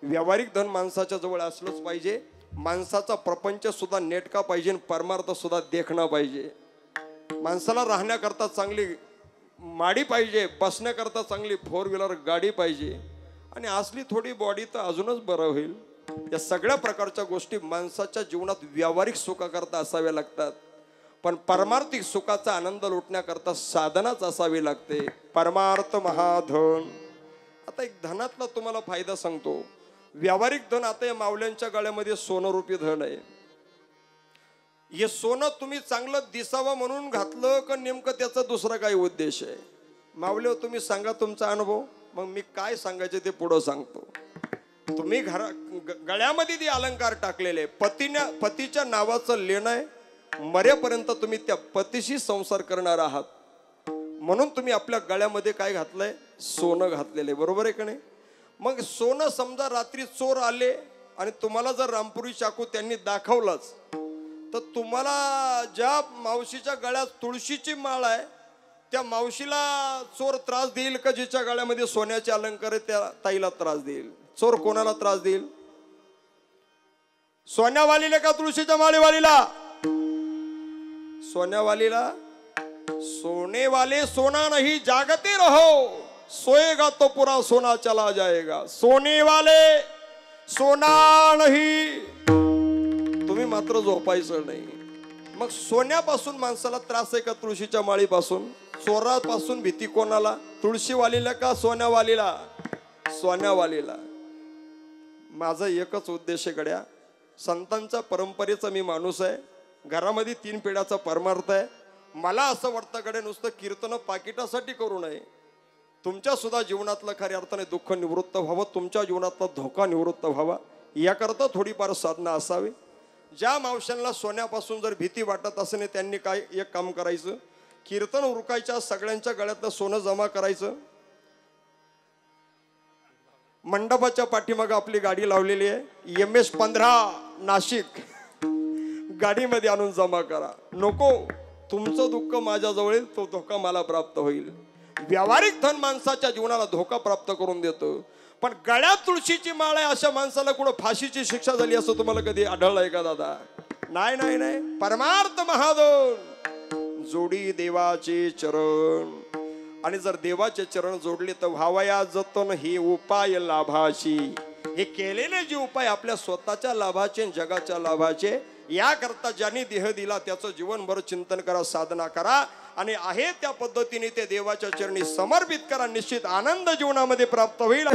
व्यावहारिक धन माणसाच्या जवळ असलंच पाहिजे. माणसाचा प्रपंच सुद्धा नेटका पाहिजे, परमार्थ सुद्धा देखणा पाहिजे. माणसाला राहण्याकरता चांगली माडी पाहिजे, बसण्याकरता चांगली 4 व्हीलर गाडी पाहिजे आणि असली थोडी बॉडी तर अजूनच बरं होईल. या सगळ्या प्रकारच्या गोष्टी माणसाच्या जीवनात व्यावहारिक सुखाकरता असाव्या लागतात, पण परमार्थिक सुखाचा आनंद लुटण्याकरता साधनाच असावी लागते. परमार्थ महाधन. आता एक धनातला तुम्हाला फायदा सांगतो. व्यावहारिक धन, आता या मावल्यांच्या गळ्यामध्ये सोनं रूपी धन आहे. हे सोनं तुम्ही चांगलं दिसावं म्हणून घातलं का नेमकं त्याचा दुसरा काही उद्देश आहे. मावले तुम्ही सांगा तुमचा अनुभव, मग मी काय सांगायचे ते पुढं सांगतो. तुम्ही गळ्यामध्ये ते अलंकार टाकलेले, पतीच्या नावाचं लेणं आहे. मरेपर्यंत तुम्ही त्या पतीशी संसार करणार आहात, म्हणून तुम्ही आपल्या गळ्यामध्ये काय घातलंय, सोनं घातलेलं आहे. बरोबर आहे का नाही. मग सोनं समजा रात्री चोर आले आणि तुम्हाला जर रामपुरी चाकू त्यांनी दाखवलाच, तर तुम्हाला ज्या मावशीच्या गळ्यात तुळशीची माळ आहे त्या मावशीला चोर त्रास देईल का जिच्या गळ्यामध्ये सोन्याचे अलंकार आहे त्या ताईला त्रास देईल. चोर कोणाला त्रास देईल, सोन्यावालीला का तुळशीच्या माळीवालीला? सोन्यावालीला. सोने वाले सोना नहीं जागते रहो, सोएगा तो पूरा सोना चला जाएगा. सोने वाले सोना नहीं, तुम्ही मात्र झोपायचं नाही. मग सोन्यापासून माणसाला त्रास आहे का तुळशीच्या माळीपासून? चोरापासून भीती कोणाला, तुळशीवालीला का सोन्यावालीला? सोन्यावालीला. माझा एकच उद्देश आहे गड्या, संतांच्या परंपरेचा मी माणूस आहे. घरामध्ये 3 पिढ्याचा परमार्थ आहे. मला असं वाटतं गड्या नुसतं कीर्तन पाकिटासाठी करू नये. तुमच्या सुद्धा जीवनातलं खऱ्या अर्थाने दुःख निवृत्त व्हावं, तुमच्या जीवनातला धोका निवृत्त व्हावा, याकरता थोडीफार साधना असावी. ज्या मावशांना सोन्यापासून जर भीती वाटत असेल त्यांनी काय एक काम करायचं, कीर्तन उरकायच्या सगळ्यांच्या गळ्यातलं सोनं जमा करायचं. मंडपाच्या पाठीमागे आपली गाडी लावलेली आहे, MS-15 नाशिक, गाडीमध्ये आणून जमा करा. नको, तुमचं दुःख माझ्याजवळ येईल, तो धोका मला प्राप्त होईल. व्यावहारिक धन माणसाच्या जीवनाला धोका प्राप्त करून देतो, पण गळ्यात तुळशीची माळ आहे अशा माणसाला कुठं फाशीची शिक्षा झाली असं तुम्हाला कधी आढळलंय का दादा? नाही नाही नाही. परमार्थ महादोन, जोडी देवाचे चरण, आणि जर देवाचे चरण जोडले तर व्हावया जतन ही उपाय लाभाची. हे केलेले जे उपाय आपल्या स्वतःच्या लाभाचे, जगाच्या लाभाचे, याकरता ज्यांनी देह दिला त्याचं जीवनभर चिंतन करा, साधना करा, आणि आहे त्या पद्धतीने ते देवाच्या चरणी समर्पित करा. निश्चित आनंद जीवनामध्ये प्राप्त होईल.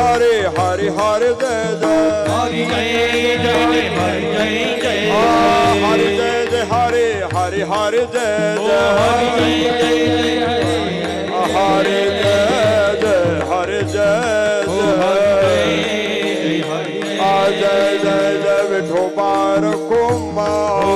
हरे हरे हरे जय जय हरि जय जय हरि जय जय हरि जय जय हरे हरे हरे जय जय हरि जय जय हरे जय जय जय जय जय विठोबार कुमार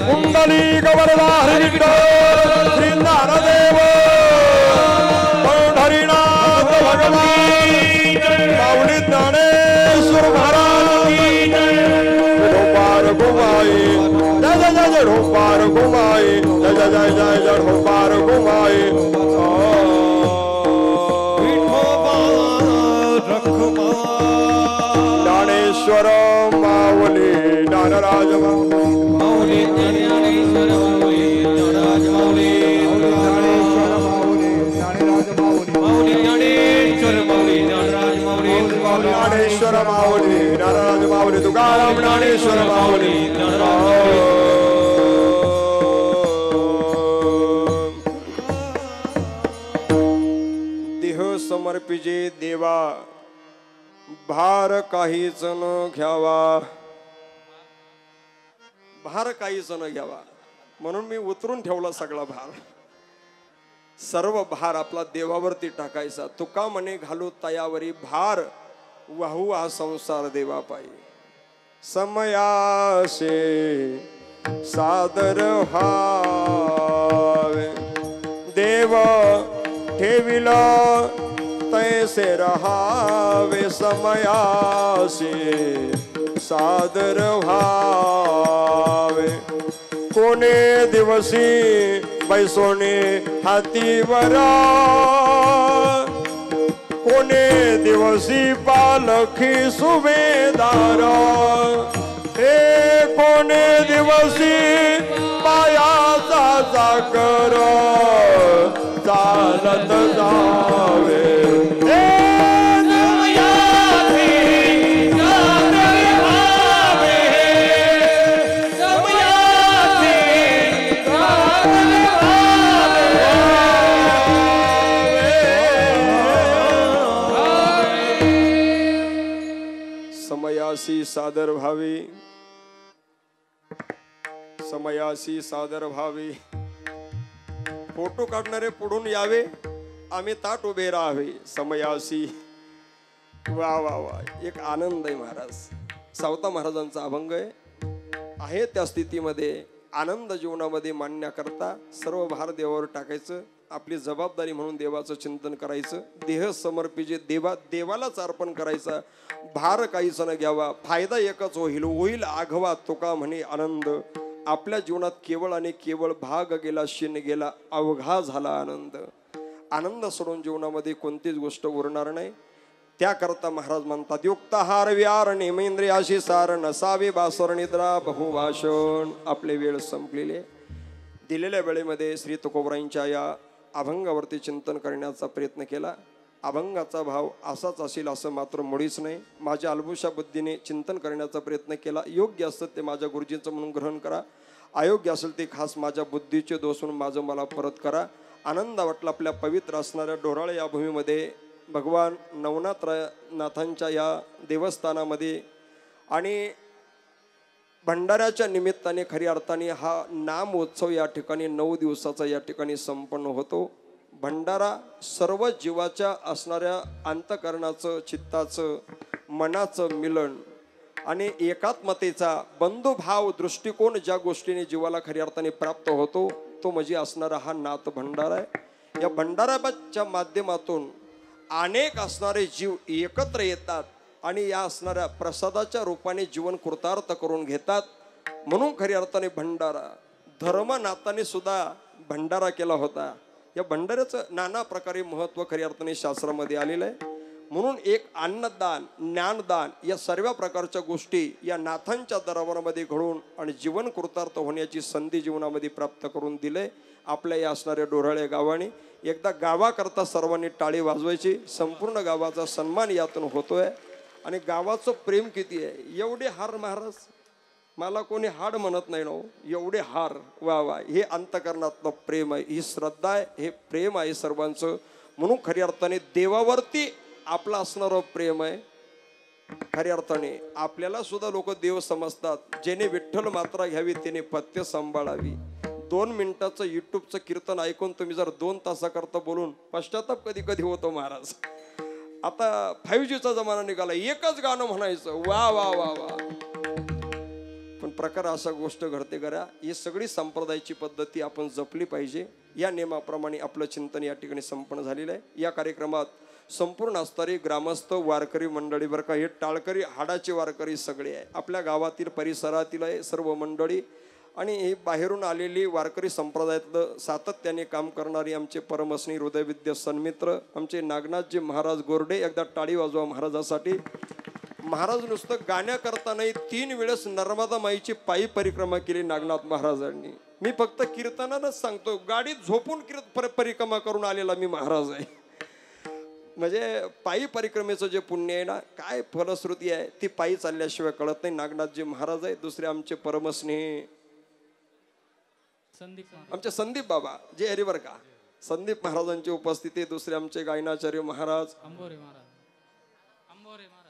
कुंडली गवरधारी श्री ज्ञानदेव पंढरीनाथ भगवान माऊली ज्ञानेश्वर महाराज ढोपार घुमाई जय जय जय जय ढोपार घुमाई जय जय जय जय जय ढोपार घुमाई ज्ञानेश्वर माऊली ज्ञानराज माऊली ज्ञानेश्वर माऊली ज्ञानराज माऊली ज्ञानेश्वर माऊली ज्ञानराज माऊली ज्ञानेश्वर माऊली ज्ञानराज माऊली तुकाराम ज्ञानेश्वर माऊली देह समर्पिजे देवा भार काहीच न घ्यावा भार काहीच न घ्यावा म्हणून मी उतरून ठेवला सगळा भार सर्व भार आपला देवावरती टाकायचा तुका म्हणे घालू तयावरी भार वाहू हा संसार देवा पायी समयासे सादर व्हावे देव ठेविला तैसे रहावे समयासे सादर व्हावे कोणे दिवसी बैसोने हातीवरा कोणे दिवसी पालखी सुभेदार हे कोणे दिवसी पायाचा चाकर चालत जावे समयासी सादर व्हावी समयासी सादर व्हावी फोटो काढणारे पुढून यावे आम्ही ताट उभे राहावे समयासी वा वा वा एक आनंद आहे महाराज सावता महाराजांचा अभंग आहे त्या स्थितीमध्ये आनंद जीवनामध्ये मांडण्याकरता सर्व भार देवावर टाकायचं आपली जबाबदारी म्हणून देवाचं चिंतन करायचं देह समर्पिजे देवा देवालाच अर्पण करायचा भार काहीच न घ्यावा फायदा एकच होईल आघवा तुका म्हणे आनंद आपल्या जीवनात केवळ आणि केवळ भाग गेला शिन गेला अवघा झाला आनंद आनंद सोडून जीवनामध्ये कोणतीच गोष्ट उरणार नाही त्याकरता महाराज म्हणतात युक्तहार विहार नेमेंद्रियाशी सार नसावे बासर निद्रा बहुभाषण आपले वेळ संपलेले दिलेल्या वेळेमध्ये श्री तुकोबरायांच्या या अभंगावरती चिंतन करण्याचा प्रयत्न केला अभंगाचा भाव असाच असेल असं मात्र मुळीच नाही माझ्या अल्बुशा बुद्धीने चिंतन करण्याचा प्रयत्न केला योग्य असतं ते माझ्या गुरुजींचं म्हणून ग्रहण करा अयोग्य असेल ते खास माझ्या बुद्धीचे दोष म्हणून माझं मला परत करा आनंद वाटला आपल्या पवित्र असणाऱ्या डोराळे या भूमीमध्ये भगवान नवनाथनाथांच्या या देवस्थानामध्ये आणि भंडाऱ्याच्या निमित्ताने खऱ्या अर्थाने हा नाम उत्सव या ठिकाणी 9 दिवसाचा या ठिकाणी संपन्न होतो भंडारा सर्व जीवाच्या असणाऱ्या अंतकरणाचं चित्ताचं मनाचं मिलन आणि एकात्मतेचा बंधुभाव दृष्टिकोन ज्या गोष्टीने जीवाला खऱ्या अर्थाने प्राप्त होतो तो म्हणजे असणारा हा नाथ भंडारा आहे या भंडाराच्या माध्यमातून अनेक असणारे जीव एकत्र येतात आणि या असणाऱ्या प्रसादाच्या रूपाने जीवन कृतार्थ करून घेतात म्हणून खऱ्या अर्थाने भंडारा धर्मनाथाने सुद्धा भंडारा केला होता या भंडाऱ्याचं नाना प्रकारे महत्व खऱ्या अर्थाने शास्त्रामध्ये आलेलं आहे म्हणून एक अन्नदान ज्ञानदान या सर्व प्रकारच्या गोष्टी या नाथांच्या दरबारामध्ये घडून आणि जीवन कृतार्थ होण्याची संधी जीवनामध्ये प्राप्त करून दिले आपल्या या असणाऱ्या डोराळे गावाने एकदा गावाकरता सर्वांनी टाळी वाजवायची संपूर्ण गावाचा सन्मान यातून होतोय आणि गावाचं प्रेम किती आहे एवढे हार महाराज मला कोणी हाड म्हणत नाही ना एवढे हार वा वा हे अंतकरणातलं प्रेम आहे ही श्रद्धा आहे हे प्रेम आहे सर्वांचं म्हणून खऱ्या अर्थाने देवावरती आपलं असणारं प्रेम आहे खऱ्या अर्थाने आपल्याला सुद्धा लोक देव समजतात जेणे विठ्ठल मात्रा घ्यावी त्याने पथ्य सांभाळावी 2 मिनिटाचं युट्यूबचं कीर्तन ऐकून तुम्ही जर 2 तासाकरता बोलून पश्चाताप कधी कधी होतो महाराज. आता 5Gचा जमाना निघाला, एकच गाणं म्हणायचं, वा वा वा वा. पण प्रकार असा गोष्ट घडते करा, ही सगळी संप्रदायाची पद्धती आपण जपली पाहिजे. या नियमाप्रमाणे आपलं चिंतन या ठिकाणी संपन्न झालेलं आहे. या कार्यक्रमात संपूर्ण असणारी ग्रामस्थ वारकरी मंडळी बरं का, हे टाळकरी हाडाचे वारकरी सगळे आहे, आपल्या गावातील परिसरातील आहे सर्व मंडळी, आणि हे बाहेरून आलेली वारकरी संप्रदायातलं सातत्याने काम करणारी आमचे परमस्नेही हृदयविद्य सन्मित्र आमचे नागनाथजी महाराज गोरडे. एकदा टाळी वाजवा महाराजासाठी. महाराज नुसतं गाण्याकरता नाही, 3 वेळेस नर्मदा माईची पायी परिक्रमा केली नागनाथ महाराजांनी. मी फक्त कीर्तनानच सांगतो, गाडीत झोपून परिक्रमा करून आलेला मी महाराज आहे. म्हणजे पायी परिक्रमेचं जे पुण्य आहे ना, काय फलश्रुती आहे ती पायी चालल्याशिवाय कळत नाही. नागनाथजी महाराज आहे. दुसरे आमचे परमस्नेही आमचे संदीप बाबा जे हरिवर का, संदीप महाराजांची उपस्थिती. दुसरे आमचे गायनाचार्य महाराज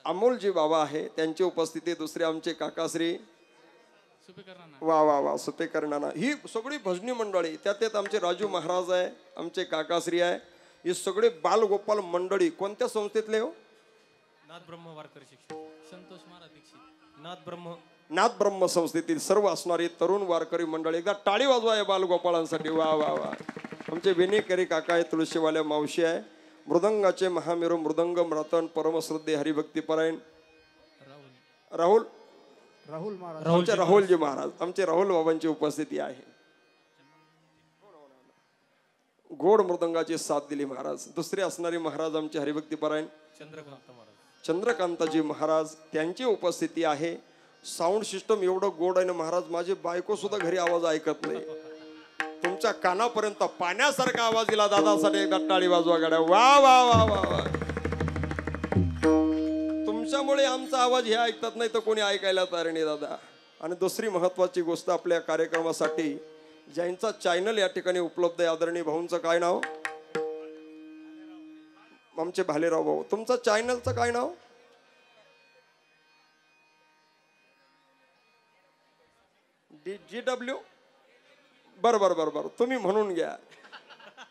अमोलजी बाबा आहे, त्यांची उपस्थिती. दुसरे आमचे काकाश्री वा वा वा सुपेकर नाना. ही सगळी भजनी मंडळी. त्यात आमचे राजू महाराज आहे, आमचे काकाश्री आहे. हे सगळे बालगोपाल मंडळी कोणत्या संस्थेतले हो? नाथ ब्रह्म वारकरी शिक्षक संतोष महाराज दीक्षित नाथ ब्रह्म संस्थेतील सर्व असणारी तरुण वारकरी मंडळी. एकदा टाळी वाजवा या बालगोपाळांसाठी. वा वा वा. आमचे विनेकरी काका आहे, तुळशीवाल्या मावशी आहे. मृदंगाचे महामेरू मृदंगम रतन परमश्रद्धे हरिभक्तीपरायण राहुल महाराज, आमचे राहुलजी महाराज, आमचे राहुल बाबांची उपस्थिती आहे. गोड मृदंगाची साथ दिली महाराज. दुसरे असणारे महाराज आमचे हरिभक्तीपरायण चंद्रकांतजी महाराज, त्यांची उपस्थिती आहे. साऊंड सिस्टम एवढं गोड आहे ना महाराज, माझी बायको सुद्धा घरी आवाज ऐकत नाही. तुमच्या कानापर्यंत पाण्यासारखा आवाज दिला दादासाठी. एकदा टाळी वाजवा गाड्या. वा वा वा वा वा. तुमच्यामुळे आमचा आवाज हे ऐकतात, नाही तर कोणी ऐकायला तयार नाही दादा. आणि दुसरी महत्वाची गोष्ट आपल्या कार्यक्रमासाठी ज्यांचा चॅनल या ठिकाणी उपलब्ध आहे, आदरणीय भाऊंचं काय नाव? आमचे भालेराव भाऊ. तुमचं चॅनलचं काय नाव? GW. बरोबर तुम्ही म्हणून घ्या.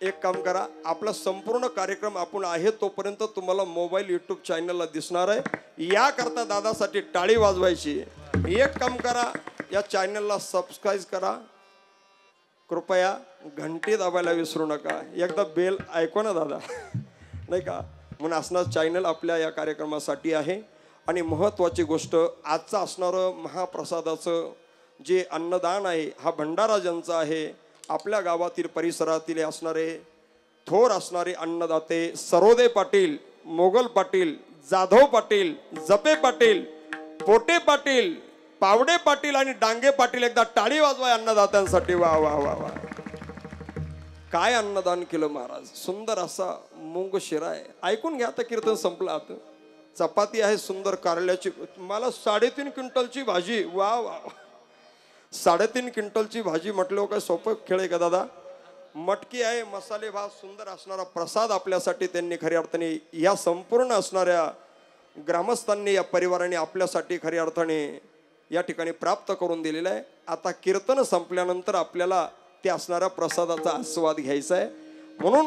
एक काम करा, आपला संपूर्ण कार्यक्रम आपण आहे तोपर्यंत तुम्हाला मोबाईल युट्यूब चॅनलला दिसणार आहे. याकरता दादासाठी टाळी वाजवायची. एक काम करा, या चॅनलला सबस्क्राईब करा कृपया. घंटी दाबायला विसरू नका. एकदा बेल ऐकू ना दादा, नाही का? म्हणून असणार चॅनल आपल्या या कार्यक्रमासाठी आहे. आणि महत्त्वाची गोष्ट, आजचं असणारं महाप्रसादाचं जे अन्नदान आहे, हा भंडारा ज्यांचा आहे, आपल्या गावातील परिसरातील असणारे थोर असणारे अन्नदाते सरोदे पाटील, मोगल पाटील, जाधव पाटील, जपे पाटील, पोटे पाटील, पावडे पाटील आणि डांगे पाटील. एकदा टाळी वाजवा अन्नदात्यांसाठी. वा वा वा वा. काय अन्नदान केलं महाराज. सुंदर असा मूंग शिरा आहे. ऐकून घ्या, आता कीर्तन संपलं. आता चपाती आहे सुंदर कारल्याची. मला 3.5 क्विंटलची भाजी. वा वा. 3.5 क्विंटलची भाजी म्हटलं काय सोपं खेळ आहे का दादा? मटकी आहे, मसाले भात, सुंदर असणारा प्रसाद आपल्यासाठी त्यांनी खऱ्या अर्थाने या संपूर्ण असणाऱ्या ग्रामस्थांनी या परिवाराने आपल्यासाठी खऱ्या अर्थाने या ठिकाणी प्राप्त करून दिलेला आहे. आता कीर्तन संपल्यानंतर आपल्याला ते असणाऱ्या प्रसादाचा आस्वाद घ्यायचा आहे. म्हणून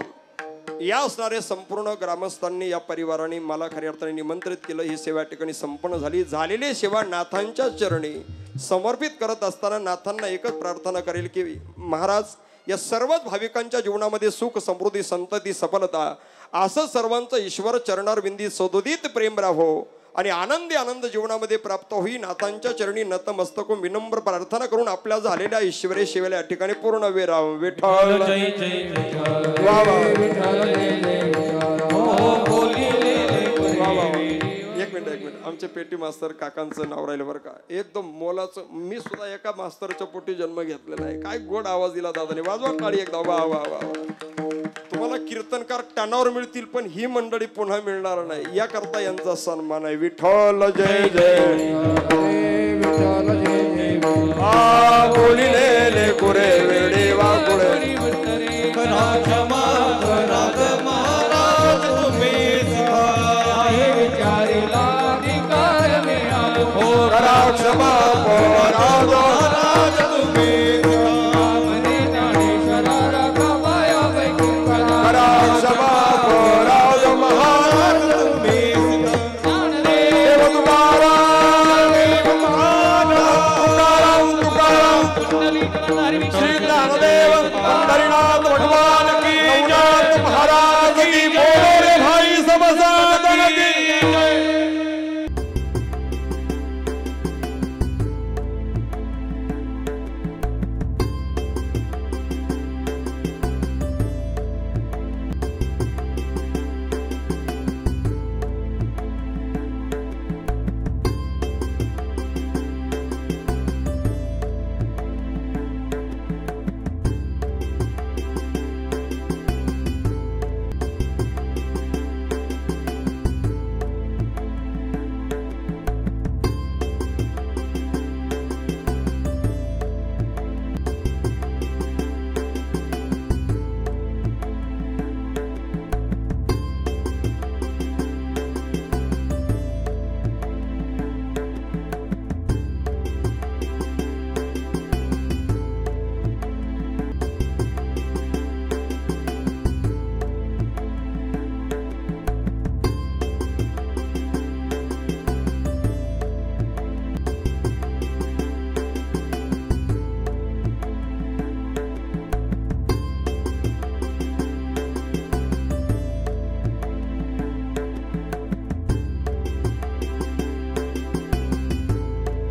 या असणाऱ्या संपूर्ण ग्रामस्थांनी या परिवाराने मला खऱ्या अर्थाने निमंत्रित केलं. ही सेवा या ठिकाणी संपन्न झाली. झालेली सेवा नाथांच्या चरणी समर्पित करत असताना नाथांना एकच प्रार्थना करेल की महाराज, या सर्वच भाविकांच्या जीवनामध्ये सुख, समृद्धी, संतती, सफलता असं सर्वांचं ईश्वर चरणारविंदी सदोदित प्रेम राहो आणि आनंदी आनंद जीवनामध्ये प्राप्त होई. नाथांच्या चरणी नतमस्तक विनम्र प्रार्थना करून आपल्या झालेल्या ईश्वरी सेवेला या ठिकाणी पूर्ण विराम. विठ्ठल वा वा. एक मिनिट आमचे पेटी मास्तर काकांचं नाव राहिलं बरं का. एकदम मोलाचं. मी सुद्धा एका मास्तरच्या पोटी जन्म घेतलेला आहे. काय गोड आवाज दिला दादाने. वाजवा टाळी एकदा. वा वा वा. तुम्हाला कीर्तनकार टनावर मिळतील पण ही मंडळी पुन्हा मिळणार नाही. याकरता यांचा सन्मान आहे. विठ्ठल जय जय. बोलिले कुरे वेडे वाकुळे क्षमा हरी बोल